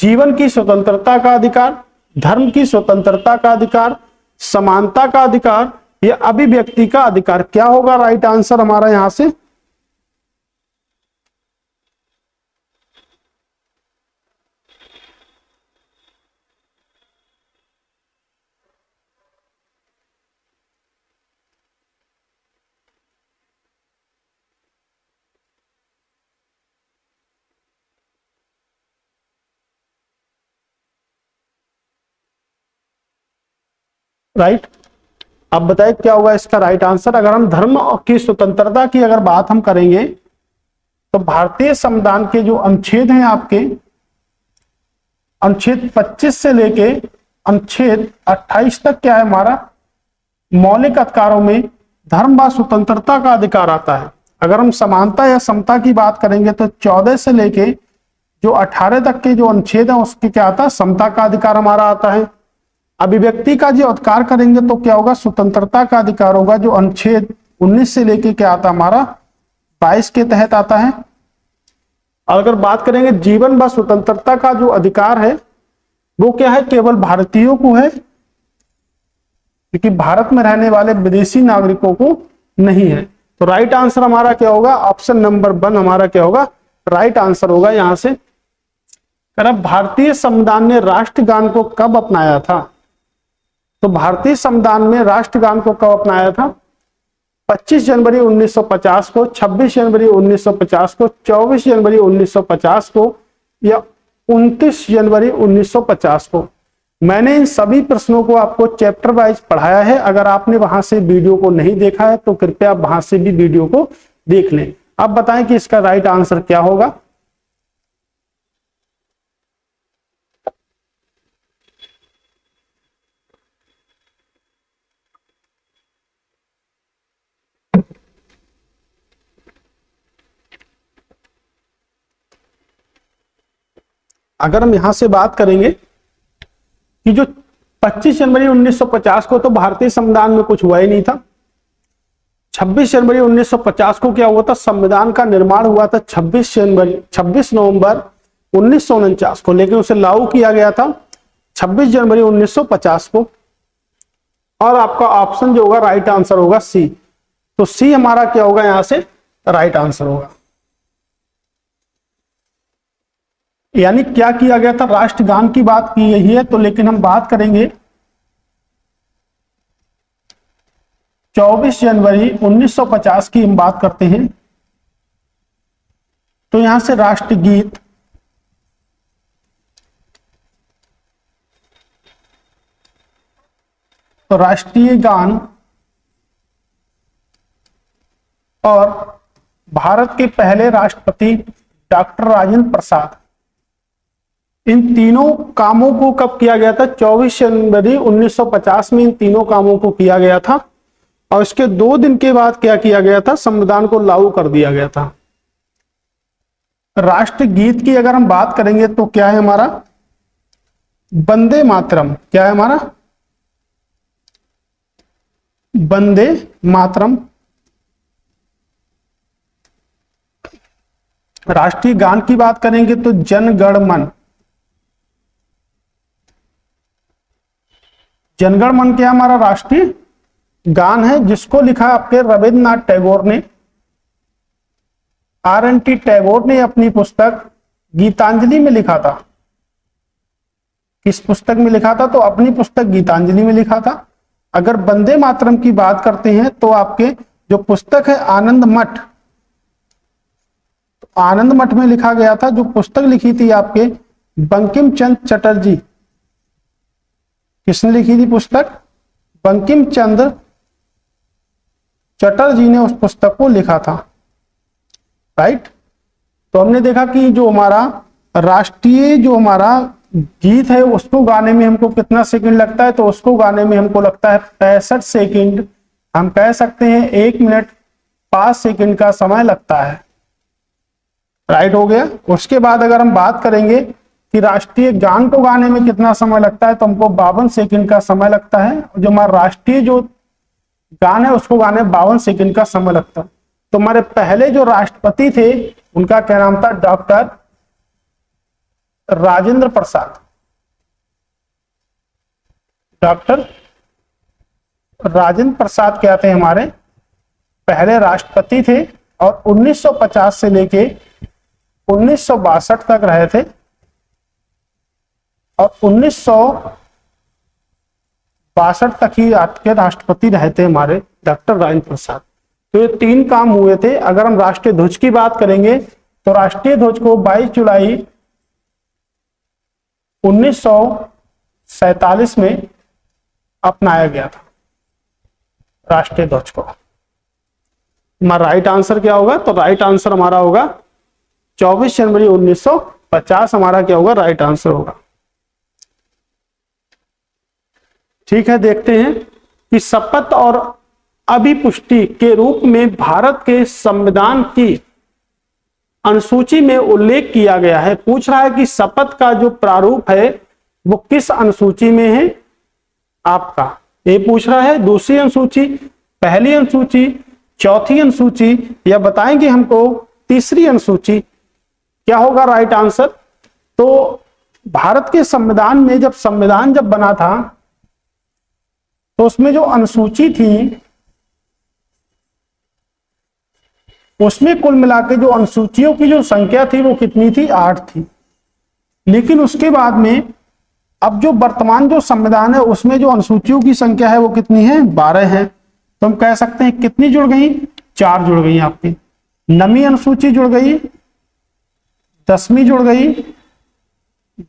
जीवन की स्वतंत्रता का अधिकार, धर्म की स्वतंत्रता का अधिकार, समानता का अधिकार या अभिव्यक्ति का अधिकार? क्या होगा राइट आंसर हमारा यहां से? राइट, अब बताइए क्या होगा इसका राइट आंसर? अगर हम धर्म की स्वतंत्रता की अगर बात हम करेंगे तो भारतीय संविधान के जो अनुच्छेद हैं आपके, अनुच्छेद 25 से लेके अनुच्छेद 28 तक क्या है हमारा? मौलिक अधिकारों में धर्म व स्वतंत्रता का अधिकार आता है। अगर हम समानता या समता की बात करेंगे तो 14 से लेके जो 18 तक के जो अनुच्छेद है उसके क्या आता है? समता का अधिकार हमारा आता है। अभिव्यक्ति का जो अधिकार करेंगे तो क्या होगा? स्वतंत्रता का अधिकार होगा, जो अनुच्छेद 19 से लेके क्या आता हमारा? 22 के तहत आता है। और अगर बात करेंगे जीवन व स्वतंत्रता का जो अधिकार है वो क्या है? केवल भारतीयों को है, क्योंकि भारत में रहने वाले विदेशी नागरिकों को नहीं है। तो राइट आंसर हमारा क्या होगा? ऑप्शन नंबर 1 हमारा क्या होगा? राइट आंसर होगा यहां से। भारतीय संविधान ने राष्ट्रगान को कब अपनाया था? तो भारतीय संविधान में राष्ट्रगान को कब अपनाया था? 25 जनवरी 1950 को, 26 जनवरी 1950 को, 24 जनवरी 1950 को या 29 जनवरी 1950 को? मैंने इन सभी प्रश्नों को आपको चैप्टर वाइज पढ़ाया है। अगर आपने वहां से वीडियो को नहीं देखा है तो कृपया वहां से भी वीडियो को देख लें। अब बताएं कि इसका राइट आंसर क्या होगा? अगर हम यहां से बात करेंगे कि जो 25 जनवरी 1950 को तो भारतीय संविधान में कुछ हुआ ही नहीं था। 26 जनवरी 1950 को क्या हुआ था? संविधान का निर्माण हुआ था 26 नवंबर 1949 को, लेकिन उसे लागू किया गया था 26 जनवरी 1950 को। और आपका ऑप्शन जो होगा राइट आंसर होगा सी। तो सी हमारा क्या होगा यहां से? राइट आंसर होगा। यानी क्या किया गया था? राष्ट्रगान की बात की गई है। तो लेकिन हम बात करेंगे 24 जनवरी 1950 की हम बात करते हैं तो यहां से राष्ट्रगीत, तो राष्ट्रीय गान और भारत के पहले राष्ट्रपति डॉक्टर राजेंद्र प्रसाद, इन तीनों कामों को कब किया गया था? 24 जनवरी 1950 में इन तीनों कामों को किया गया था। और इसके 2 दिन के बाद क्या किया गया था? संविधान को लागू कर दिया गया था। राष्ट्रगीत की अगर हम बात करेंगे तो क्या है हमारा? वंदे मातरम। क्या है हमारा? वंदे मातरम। राष्ट्रीय गान की बात करेंगे तो जन गण मन। जनगण मन क्या हमारा? राष्ट्रीय गान है, जिसको लिखा आपके रविन्द्रनाथ टैगोर ने। RNT टैगोर ने अपनी पुस्तक गीतांजलि में लिखा था। किस पुस्तक में लिखा था? तो अपनी पुस्तक गीतांजलि में लिखा था। अगर वंदे मातरम की बात करते हैं तो आपके जो पुस्तक है आनंद मठ, तो आनंद मठ में लिखा गया था। जो पुस्तक लिखी थी आपके बंकिम चंद्र चटर्जी, किसने लिखी थी पुस्तक? बंकिम चंद्र चटर्जी ने उस पुस्तक को लिखा था, राइट। तो हमने देखा कि जो हमारा राष्ट्रीय जो हमारा गीत है उसको गाने में हमको कितना सेकंड लगता है, तो उसको गाने में हमको लगता है 65 सेकंड। हम कह सकते हैं 1 मिनट 5 सेकंड का समय लगता है, राइट हो गया। उसके बाद अगर हम बात करेंगे कि राष्ट्रीय गान को गाने में कितना समय लगता है, तो हमको 52 सेकंड का समय लगता है। जो हमारा राष्ट्रीय जो गान है उसको गाने 52 सेकंड का समय लगता है। तो हमारे पहले जो राष्ट्रपति थे उनका क्या नाम था? डॉक्टर राजेंद्र प्रसाद। डॉक्टर राजेंद्र प्रसाद क्या थे? हमारे पहले राष्ट्रपति थे और 1950 से लेके 1962 तक रहे थे और 1962 तक ही के राष्ट्रपति रहे थे हमारे डॉक्टर राजेंद्र प्रसाद। तो ये 3 काम हुए थे। अगर हम राष्ट्रीय ध्वज की बात करेंगे तो राष्ट्रीय ध्वज को 22 जुलाई 1947 में अपनाया गया था, राष्ट्रीय ध्वज को। हमारा राइट आंसर क्या होगा? तो राइट आंसर हमारा होगा 24 जनवरी 1950 हमारा क्या होगा? राइट आंसर होगा। ठीक है, देखते हैं कि शपथ और अभिपुष्टि के रूप में भारत के संविधान की अनुसूची में उल्लेख किया गया है। पूछ रहा है कि शपथ का जो प्रारूप है वो किस अनुसूची में है आपका? ये पूछ रहा है दूसरी अनुसूची, पहली अनुसूची, चौथी अनुसूची या बताएंगे हमको तीसरी अनुसूची। क्या होगा राइट आंसर? तो भारत के संविधान में जब संविधान बना था तो उसमें जो अनुसूची थी उसमें कुल मिला के जो अनुसूचियों की जो संख्या थी वो कितनी थी? 8 थी। लेकिन उसके बाद में अब जो वर्तमान जो संविधान है उसमें जो अनुसूचियों की संख्या है वो कितनी है? 12 है। तो हम कह सकते हैं कितनी जुड़ गई? 4 जुड़ गई आपकी। 9वीं अनुसूची जुड़ गई, 10वीं जुड़ गई,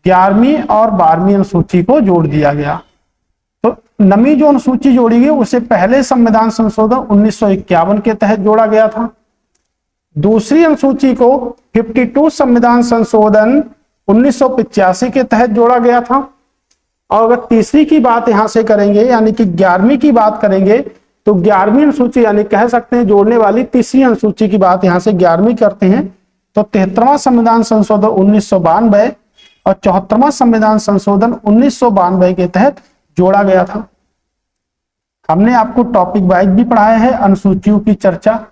11वीं और 12वीं अनुसूची को जोड़ दिया गया। तो 9वीं जो अनुसूची जोड़ी गई उसे पहले संविधान संशोधन 1951 के तहत जोड़ा गया था। दूसरी अनुसूची को 52 संविधान संशोधन 1985 के तहत जोड़ा गया था। और अगर तीसरी की बात यहां से करेंगे यानी कि 11वीं की बात करेंगे तो 11वीं अनुसूची यानी कह सकते हैं जोड़ने वाली तीसरी अनुसूची की बात यहां से 11वीं करते हैं तो 73वां संविधान संशोधन 1992 और 74वां संविधान संशोधन 1992 के तहत जोड़ा गया था। हमने आपको टॉपिक वाइज भी पढ़ाया है अनुसूचियों की चर्चा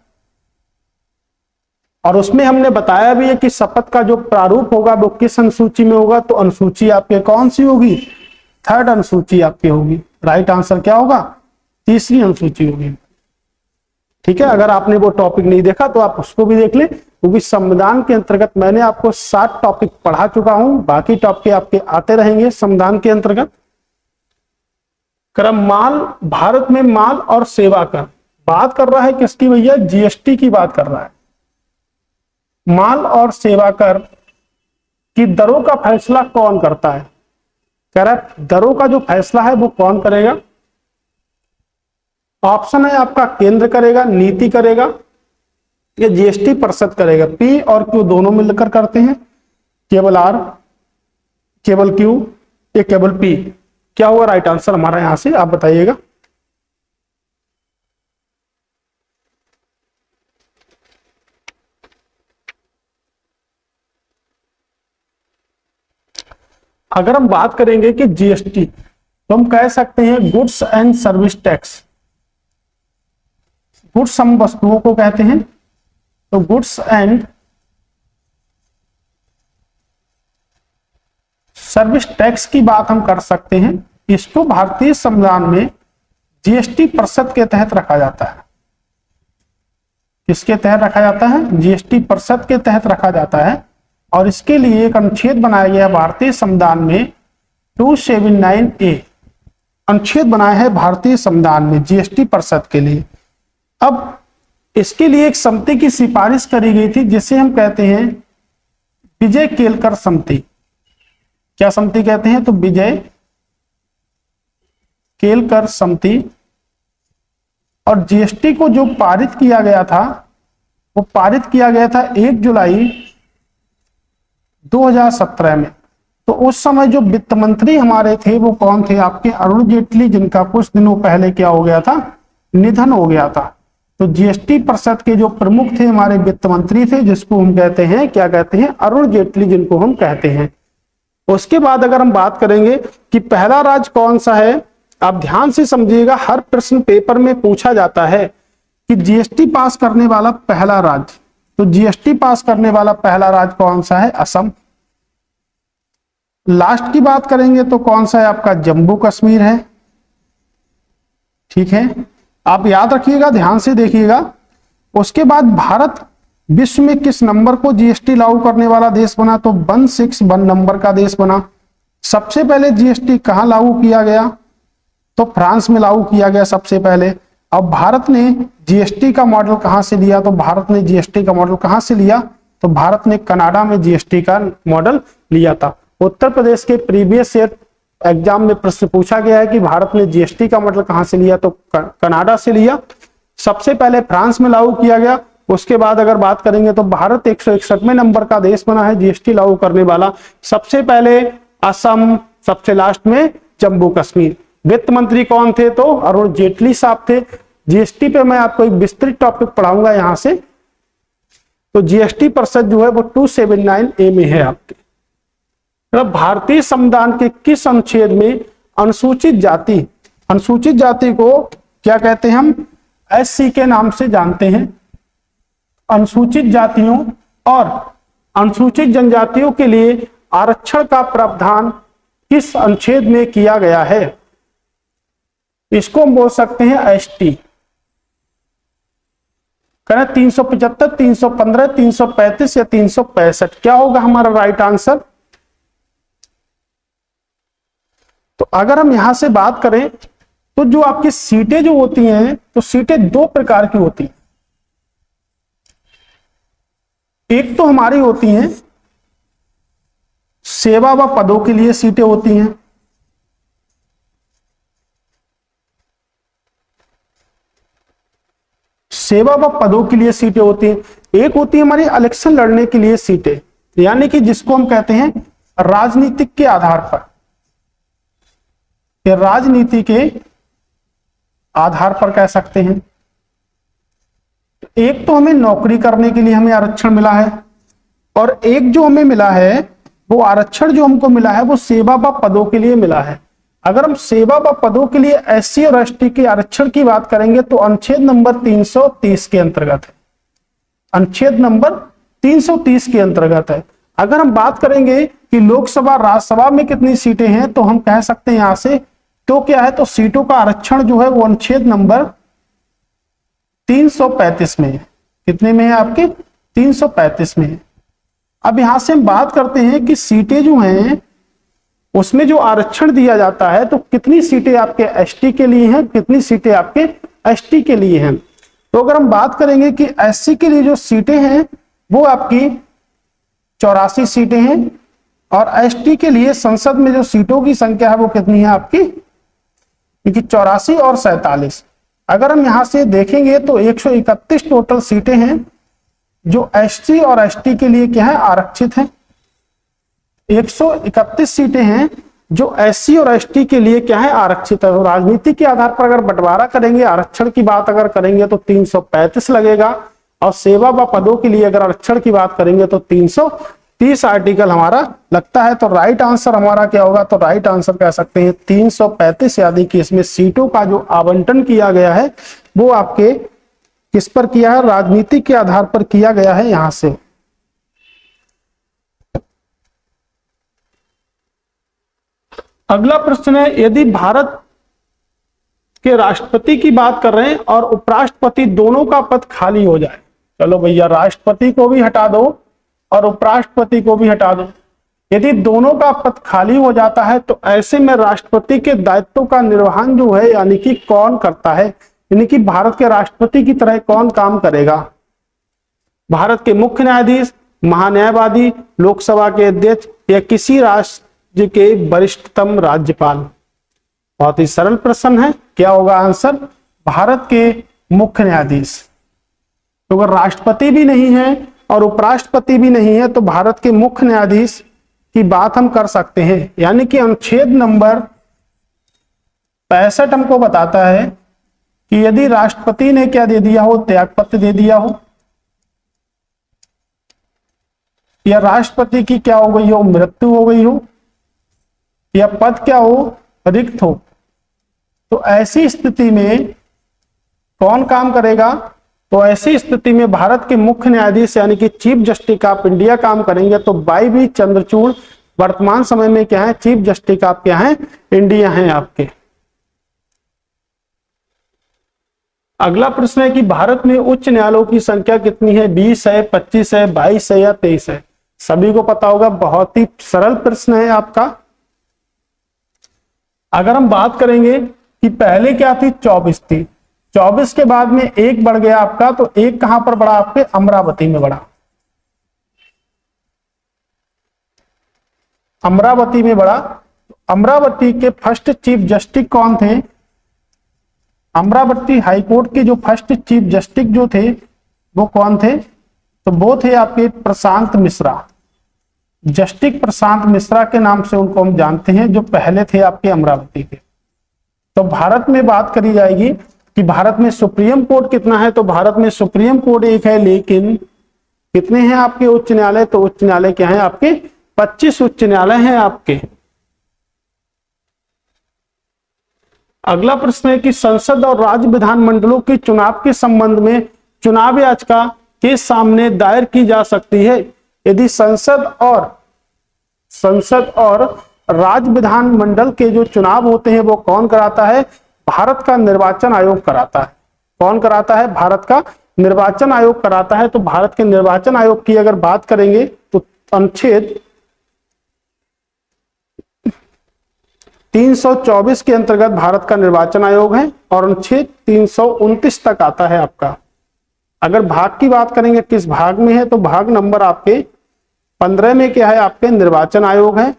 और उसमें हमने बताया भी है कि शपथ का जो प्रारूप होगा वो किस अनुसूची में होगा। तो अनुसूची आपके कौन सी होगी? 3rd अनुसूची आपकी होगी। राइट आंसर क्या होगा? तीसरी अनुसूची होगी। ठीक है, अगर आपने वो टॉपिक नहीं देखा तो आप उसको भी देख लें, क्योंकि संविधान के अंतर्गत मैंने आपको 7 टॉपिक पढ़ा चुका हूं, बाकी टॉपिक आपके आते रहेंगे संविधान के अंतर्गत। क्रम माल, भारत में माल और सेवा कर बात कर रहा है किसकी भैया? जीएसटी की बात कर रहा है। माल और सेवा कर की दरों का फैसला कौन करता है? कह रहा है दरों का जो फैसला है वो कौन करेगा? ऑप्शन है आपका केंद्र करेगा, नीति करेगा या जीएसटी परिषद करेगा। पी और क्यू दोनों मिलकर करते हैं, केवल आर, केवल क्यू या केवल पी। क्या होगा राइट आंसर हमारा यहां से? आप बताइएगा। अगर हम बात करेंगे कि जीएसटी तो हम कह सकते हैं goods and service tax. Goods हम वस्तुओं को कहते हैं, तो गुड्स एंड सर्विस टैक्स की बात हम कर सकते हैं। इसको भारतीय संविधान में जीएसटी परिषद के तहत रखा जाता है। किसके तहत रखा जाता है? जीएसटी परिषद के तहत रखा जाता है। और इसके लिए एक अनुच्छेद बनाया गया है भारतीय संविधान में 279A अनुच्छेद बनाया है भारतीय संविधान में जीएसटी परिषद के लिए। अब इसके लिए एक समिति की सिफारिश करी गई थी जिसे हम कहते हैं विजय केलकर समिति। क्या समिति कहते हैं? तो विजय केलकर समिति। और जीएसटी को जो पारित किया गया था वो पारित किया गया था 1 जुलाई 2017 में। तो उस समय जो वित्त मंत्री हमारे थे वो कौन थे? आपके अरुण जेटली, जिनका कुछ दिनों पहले क्या हो गया था? निधन हो गया था। तो जीएसटी परिषद के जो प्रमुख थे हमारे वित्त मंत्री थे, जिसको हम कहते हैं, क्या कहते हैं? अरुण जेटली, जिनको हम कहते हैं। उसके बाद अगर हम बात करेंगे कि पहला राज्य कौन सा है, आप ध्यान से समझिएगा, हर प्रश्न पेपर में पूछा जाता है कि जीएसटी पास करने वाला पहला राज्य। तो जीएसटी पास करने वाला पहला राज्य कौन सा है? असम। लास्ट की बात करेंगे तो कौन सा है? आपका जम्मू कश्मीर है। ठीक है, आप याद रखिएगा, ध्यान से देखिएगा। उसके बाद भारत विश्व में किस नंबर को जीएसटी लागू करने वाला देश बना? तो 161 नंबर का देश बना। सबसे पहले जीएसटी कहां लागू किया गया? तो फ्रांस में लागू किया गया सबसे पहले। अब भारत ने जीएसटी का मॉडल कहां से लिया? तो भारत ने जीएसटी का मॉडल कहां से लिया? तो भारत ने कनाडा में जीएसटी का मॉडल लिया था। उत्तर प्रदेश के प्रीवियस ईयर एग्जाम में प्रश्न पूछा गया है कि भारत ने जीएसटी का मॉडल कहां से लिया? तो कनाडा से लिया। सबसे पहले फ्रांस में लागू किया गया। उसके बाद अगर बात करेंगे तो भारत 161वें नंबर का देश बना है जीएसटी लागू करने वाला। सबसे पहले असम, सबसे लास्ट में जम्मू कश्मीर। वित्त मंत्री कौन थे? तो अरुण जेटली साहब थे। जीएसटी पे मैं आपको एक विस्तृत टॉपिक पढ़ाऊंगा यहां से। तो जीएसटी परिषद जो है वो 279A में है आपके। मतलब भारतीय संविधान के किस अनुच्छेद में अनुसूचित जाति को क्या कहते हैं? हम एससी के नाम से जानते हैं। अनुसूचित जातियों और अनुसूचित जनजातियों के लिए आरक्षण का प्रावधान किस अनुच्छेद में किया गया है? इसको हम बोल सकते हैं एसटी। कहना 375, 315, 335 या 365, क्या होगा हमारा राइट आंसर? तो अगर हम यहां से बात करें तो जो आपकी सीटें जो होती हैं, तो सीटें 2 प्रकार की होती हैं। एक तो हमारी होती हैं सेवा व पदों के लिए सीटें होती हैं। सेवा व पदों के लिए सीटें होती हैं। एक होती है हमारी इलेक्शन लड़ने के लिए सीटें, यानी कि जिसको हम कहते हैं राजनीतिक के आधार पर, राजनीति के आधार पर कह सकते हैं। एक तो हमें नौकरी करने के लिए हमें आरक्षण मिला है, और एक जो हमें मिला है वो आरक्षण जो हमको मिला है वो सेवा व पदों के लिए मिला है। अगर हम सेवा व पदों के लिए एससी और एसटी के आरक्षण की बात करेंगे तो अनुच्छेद नंबर 330 के अंतर्गत है। अनुच्छेद नंबर 330 के अंतर्गत है। अगर हम बात करेंगे कि लोकसभा राज्यसभा में कितनी सीटें हैं, तो हम कह सकते हैं यहां से, तो क्या है, तो सीटों का आरक्षण जो है वो अनुच्छेद नंबर 335 में है। कितने में है आपके? 335 में है। अब यहां से हम बात करते हैं कि सीटें जो हैं उसमें जो आरक्षण दिया जाता है, तो कितनी सीटें आपके एसटी के लिए हैं, कितनी सीटें आपके एसटी के लिए हैं। तो अगर हम बात करेंगे कि एससी के लिए जो सीटें हैं वो आपकी 84 सीटें हैं, और एसटी के लिए संसद में जो सीटों की संख्या है वो कितनी है आपकी? 84 और 47। अगर हम यहां से देखेंगे तो 131 टोटल सीटें हैं जो एससी और एसटी के लिए क्या है? आरक्षित हैं। 131 सीटें हैं जो एससी और एसटी के लिए क्या है? आरक्षित है। राजनीति के आधार पर अगर बंटवारा करेंगे, आरक्षण की बात अगर करेंगे तो 335 लगेगा, और सेवा व पदों के लिए अगर आरक्षण की बात करेंगे तो 330 आर्टिकल हमारा लगता है। तो राइट आंसर हमारा क्या होगा? तो राइट आंसर कह सकते हैं 335, यानी कि इसमें सीटों का जो आवंटन किया गया है वो आपके किस पर किया है? राजनीति के आधार पर किया गया है। यहां से अगला प्रश्न है, यदि भारत के राष्ट्रपति की बात कर रहे हैं और उपराष्ट्रपति दोनों का पद खाली हो जाए, चलो भैया राष्ट्रपति को भी हटा दो और उपराष्ट्रपति को भी हटा दो, यदि दोनों का पद खाली हो जाता है तो ऐसे में राष्ट्रपति के दायित्वों का निर्वहन जो है यानी कि कौन करता है? यानी कि भारत के राष्ट्रपति की तरह कौन काम करेगा? भारत के मुख्य न्यायाधीश, महान्यायवादी, लोकसभा के अध्यक्ष, या किसी राज्य के वरिष्ठतम राज्यपाल? बहुत ही सरल प्रश्न है, क्या होगा आंसर? भारत के मुख्य न्यायाधीश। तो अगर राष्ट्रपति भी नहीं है और उपराष्ट्रपति भी नहीं है तो भारत के मुख्य न्यायाधीश की बात हम कर सकते हैं। यानी कि अनुच्छेद नंबर 65 हमको बताता है कि यदि राष्ट्रपति ने क्या दे दिया हो, त्यागपत्र दे दिया हो, या राष्ट्रपति की क्या हो गई हो, मृत्यु हो गई हो, या पद क्या हो, रिक्त हो, तो ऐसी स्थिति में कौन काम करेगा? तो ऐसी स्थिति में भारत के मुख्य न्यायाधीश यानी कि चीफ जस्टिस ऑफ इंडिया काम करेंगे। तो वाई बी चंद्रचूड़ वर्तमान समय में क्या है? चीफ जस्टिस ऑफ क्या है? इंडिया हैं आपके। अगला प्रश्न है कि भारत में उच्च न्यायालयों की संख्या कितनी है? 20 है, 25 है, 22 है या 23 है? सभी को पता होगा, बहुत ही सरल प्रश्न है आपका। अगर हम बात करेंगे कि पहले क्या थी? 24 थी। 24 के बाद में एक बढ़ गया आपका, तो एक कहां पर बढ़ा? आपके अमरावती में बढ़ा। अमरावती में बढ़ा। अमरावती के फर्स्ट चीफ जस्टिस कौन थे? अमरावती हाईकोर्ट के जो फर्स्ट चीफ जस्टिस जो थे वो कौन थे? तो वो थे आपके प्रशांत मिश्रा। जस्टिस प्रशांत मिश्रा के नाम से उनको हम जानते हैं, जो पहले थे आपके अमरावती के। तो भारत में बात करी जाएगी कि भारत में सुप्रीम कोर्ट कितना है? तो भारत में सुप्रीम कोर्ट एक है, लेकिन कितने हैं आपके उच्च न्यायालय? तो उच्च न्यायालय क्या है आपके? 25 उच्च न्यायालय हैं आपके। अगला प्रश्न है कि संसद और राज्य विधानमंडलों के चुनाव के संबंध में चुनाव याचिका किस सामने दायर की जा सकती है? यदि संसद और राज्य विधानमंडल के जो चुनाव होते हैं वो कौन कराता है? भारत का निर्वाचन आयोग कराता है। कौन कराता है? भारत का निर्वाचन आयोग कराता है। तो भारत के निर्वाचन आयोग की अगर बात करेंगे तो अनुच्छेद 324 के अंतर्गत भारत का निर्वाचन आयोग है और अनुच्छेद 329 तक आता है आपका। अगर भाग की बात करेंगे किस भाग में है, तो भाग नंबर आपके 15 में क्या है? आपके निर्वाचन आयोग है,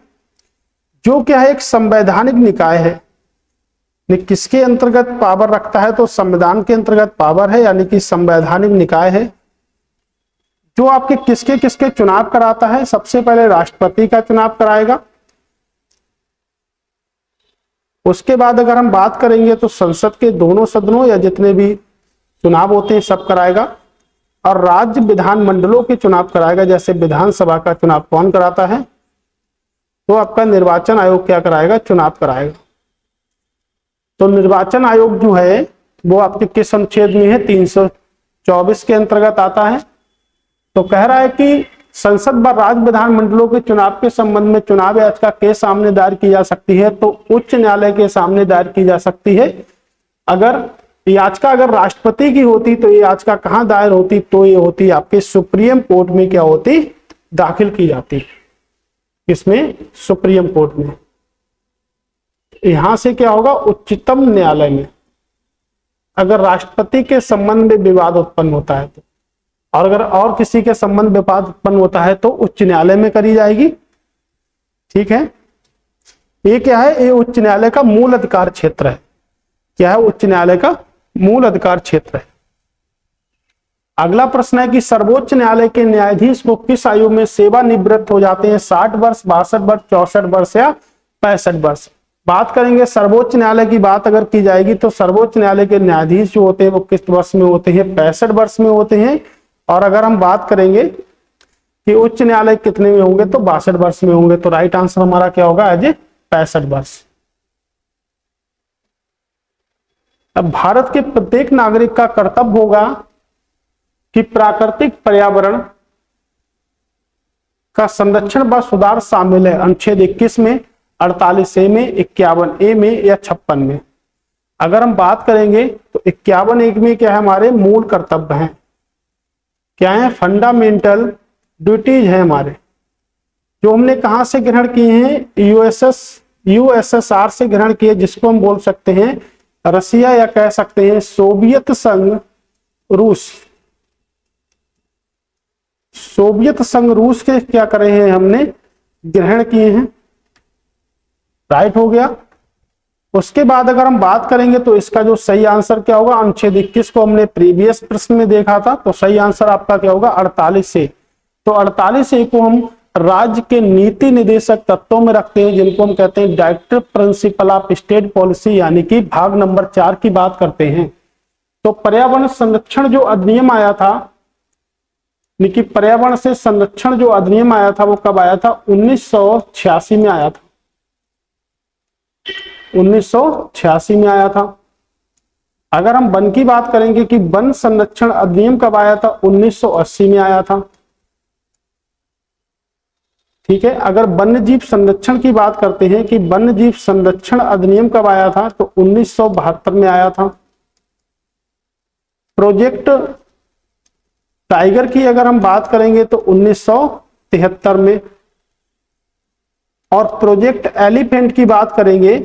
जो क्या है? एक संवैधानिक निकाय है। किसके अंतर्गत पावर रखता है? तो संविधान के अंतर्गत पावर है, यानी कि संवैधानिक निकाय है, जो आपके किसके किसके चुनाव कराता है? सबसे पहले राष्ट्रपति का चुनाव कराएगा। उसके बाद अगर हम बात करेंगे तो संसद के दोनों सदनों या जितने भी चुनाव होते हैं सब कराएगा, और राज्य विधानमंडलों के चुनाव कराएगा। जैसे विधानसभा का चुनाव कौन कराता है? तो आपका निर्वाचन आयोग क्या कराएगा? चुनाव कराएगा। तो निर्वाचन आयोग जो है वो आपके किस अनुच्छेद में है? 324 के अंतर्गत आता है। तो कह रहा है कि संसद व राज्य विधानमंडलों के चुनाव के संबंध में चुनाव याचिका के सामने दायर की जा सकती है? तो उच्च न्यायालय के सामने दायर की जा सकती है। अगर याचिका अगर राष्ट्रपति की होती तो ये याचिका कहां दायर होती? तो ये होती आपके सुप्रीम कोर्ट में क्या होती? दाखिल की जाती। किसमें? सुप्रीम कोर्ट में। यहां से क्या होगा? उच्चतम न्यायालय में। अगर राष्ट्रपति के संबंध में विवाद उत्पन्न होता है तो, और अगर और किसी के संबंध विवाद उत्पन्न होता है तो उच्च न्यायालय में करी जाएगी। ठीक है, ये क्या है? ये उच्च न्यायालय का मूल अधिकार क्षेत्र है। क्या है? उच्च न्यायालय का मूल अधिकार क्षेत्र है। अगला प्रश्न है कि सर्वोच्च न्यायालय के न्यायाधीश को किस आयु में सेवानिवृत्त हो जाते हैं? 60 वर्ष, 62 वर्ष, 64 वर्ष या 65 वर्ष? बात करेंगे सर्वोच्च न्यायालय की बात अगर की जाएगी तो सर्वोच्च न्यायालय के न्यायाधीश जो होते हैं वो किस वर्ष में होते हैं? 65 वर्ष में होते हैं। और अगर हम बात करेंगे कि उच्च न्यायालय कितने में होंगे तो 62 वर्ष में होंगे। तो राइट आंसर हमारा क्या होगा? एज 65 वर्ष। अब भारत के प्रत्येक नागरिक का कर्तव्य होगा कि प्राकृतिक पर्यावरण का संरक्षण व सुधार शामिल है। अनुच्छेद 21 में, 48A में, 51A में या 56 में? अगर हम बात करेंगे तो 51A में क्या है? हमारे मूल कर्तव्य हैं। क्या है? फंडामेंटल ड्यूटीज है हमारे, जो हमने कहां से ग्रहण किए हैं? यूएसएसआर से ग्रहण किए, जिसको हम बोल सकते हैं रसिया या कह सकते हैं सोवियत संघ रूस। सोवियत संघ रूस के क्या करे हैं? हमने ग्रहण किए हैं। राइट हो गया। उसके बाद अगर हम बात करेंगे तो इसका जो सही आंसर क्या होगा, अनुच्छेद 21 को हमने प्रीवियस प्रश्न में देखा था, तो सही आंसर आपका क्या होगा 48A। तो 48A को हम राज्य के नीति निदेशक तत्वों में रखते हैं, जिनको हम कहते हैं directive principle of state policy, यानी कि भाग नंबर 4 की बात करते हैं। तो पर्यावरण संरक्षण जो अधिनियम आया था, यानी कि पर्यावरण से संरक्षण जो अधिनियम आया था वो कब आया था, 1986 में आया था, 1986 में आया था। अगर हम वन की बात करेंगे कि वन संरक्षण अधिनियम कब आया था, 1980 में आया था। ठीक है। अगर वन्य जीव संरक्षण की बात करते हैं कि वन्य जीव संरक्षण अधिनियम कब आया था, तो 1972 में आया था। प्रोजेक्ट टाइगर की अगर हम बात करेंगे तो 1973 में, और प्रोजेक्ट एलिफेंट की बात करेंगे,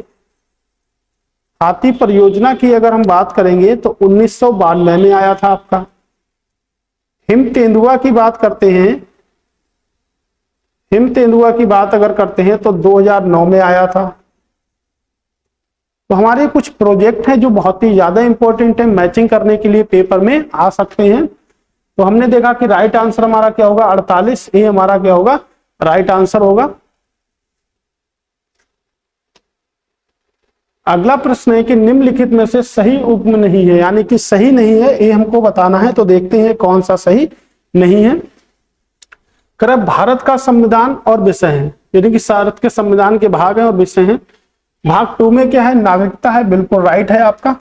हाथी परियोजना की अगर हम बात करेंगे तो 1992 में आया था आपका। हिम तेंदुआ की बात करते हैं, हिम तेंदुआ की बात अगर करते हैं तो 2009 में आया था। तो हमारे कुछ प्रोजेक्ट हैं जो बहुत ही ज्यादा इंपॉर्टेंट है, मैचिंग करने के लिए पेपर में आ सकते हैं। तो हमने देखा कि राइट आंसर हमारा क्या होगा 48A हमारा क्या होगा राइट आंसर होगा। अगला प्रश्न है कि निम्नलिखित में से सही उपम नहीं है, यानी कि सही नहीं है, ये हमको बताना है। तो देखते हैं कौन सा सही नहीं है। भारत का संविधान और विषय है, यानी कि भारत के संविधान के भाग हैं और विषय हैं। भाग 2 में क्या है, नागरिकता है, बिल्कुल राइट है आपका,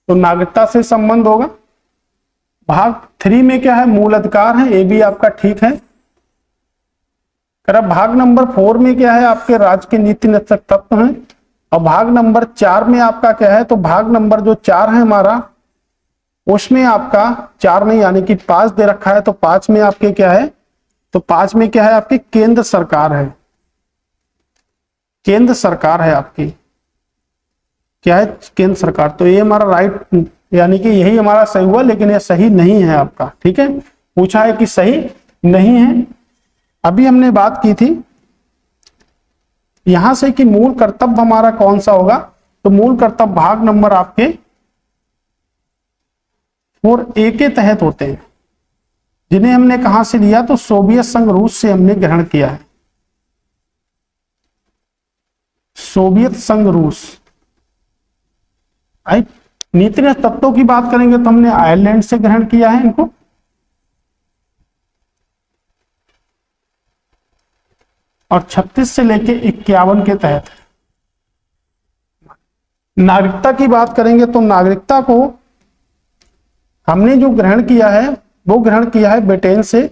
तो नागरिकता से संबंध होगा। भाग 3 में क्या है, मूल अधिकार है, ये भी आपका ठीक है। भाग नंबर 4 में क्या है, आपके राज्य के नीति निदेशक तत्व हैं। और भाग नंबर 4 में आपका क्या है, तो भाग नंबर जो 4 है हमारा, उसमें आपका 4 नहीं यानी कि 5 दे रखा है। तो 5 में आपके क्या है, तो 5 में क्या है आपकी केंद्र सरकार है, केंद्र सरकार है आपकी, क्या है केंद्र सरकार। तो ये हमारा राइट, यानी कि यही हमारा सही हुआ, लेकिन ये सही नहीं है आपका। ठीक है, पूछा है कि सही नहीं है। अभी हमने बात की थी यहां से कि मूल कर्तव्य हमारा कौन सा होगा, तो मूल कर्तव्य भाग नंबर आपके 4A के तहत होते हैं, जिन्हें हमने कहां से लिया, तो सोवियत संघ रूस से हमने ग्रहण किया है। सोवियत संघ रूस। नीति निदेशक तत्वों की बात करेंगे तो हमने आयरलैंड से ग्रहण किया है इनको। और 36 से लेके 51 के तहत। नागरिकता की बात करेंगे तो नागरिकता को हमने जो ग्रहण किया है वो ग्रहण किया है ब्रिटेन से,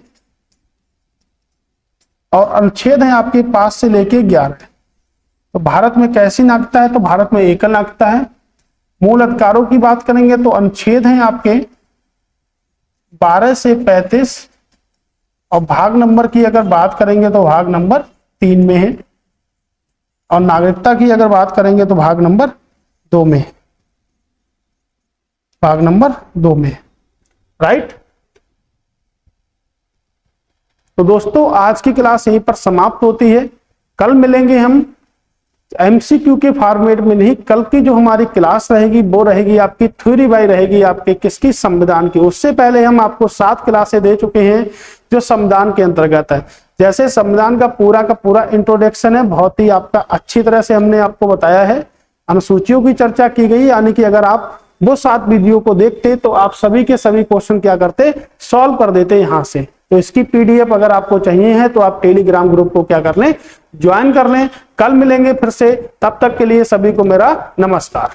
और अनुच्छेद है आपके 5 से लेके 11। तो भारत में कैसी नागरिकता है, तो भारत में एकल नागरिकता है। मूल अधिकारों की बात करेंगे तो अनुच्छेद हैं आपके 12 से 35, और भाग नंबर की अगर बात करेंगे तो भाग नंबर 3 में है, और नागरिकता की अगर बात करेंगे तो भाग नंबर 2 में, भाग नंबर 2 में। राइट। तो दोस्तों आज की क्लास यहीं पर समाप्त होती है। कल मिलेंगे हम एमसीक्यू के फॉर्मेट में नहीं, कल की जो हमारी क्लास रहेगी वो रहेगी आपकी थ्योरी बाय रहेगी आपके किसकी, संविधान की। उससे पहले हम आपको 7 क्लासें दे चुके हैं जो संविधान के अंतर्गत है। जैसे संविधान का पूरा इंट्रोडक्शन है, बहुत ही आपका अच्छी तरह से हमने आपको बताया है। अनुसूचियों की चर्चा की गई, यानी कि अगर आप वो 7 वीडियो को देखते तो आप सभी के सभी क्वेश्चन क्या करते, सॉल्व कर देते यहां से। तो इसकी पीडीएफ अगर आपको चाहिए है तो आप टेलीग्राम ग्रुप को क्या कर लें, ज्वाइन कर लें। कल मिलेंगे फिर से, तब तक के लिए सभी को मेरा नमस्कार।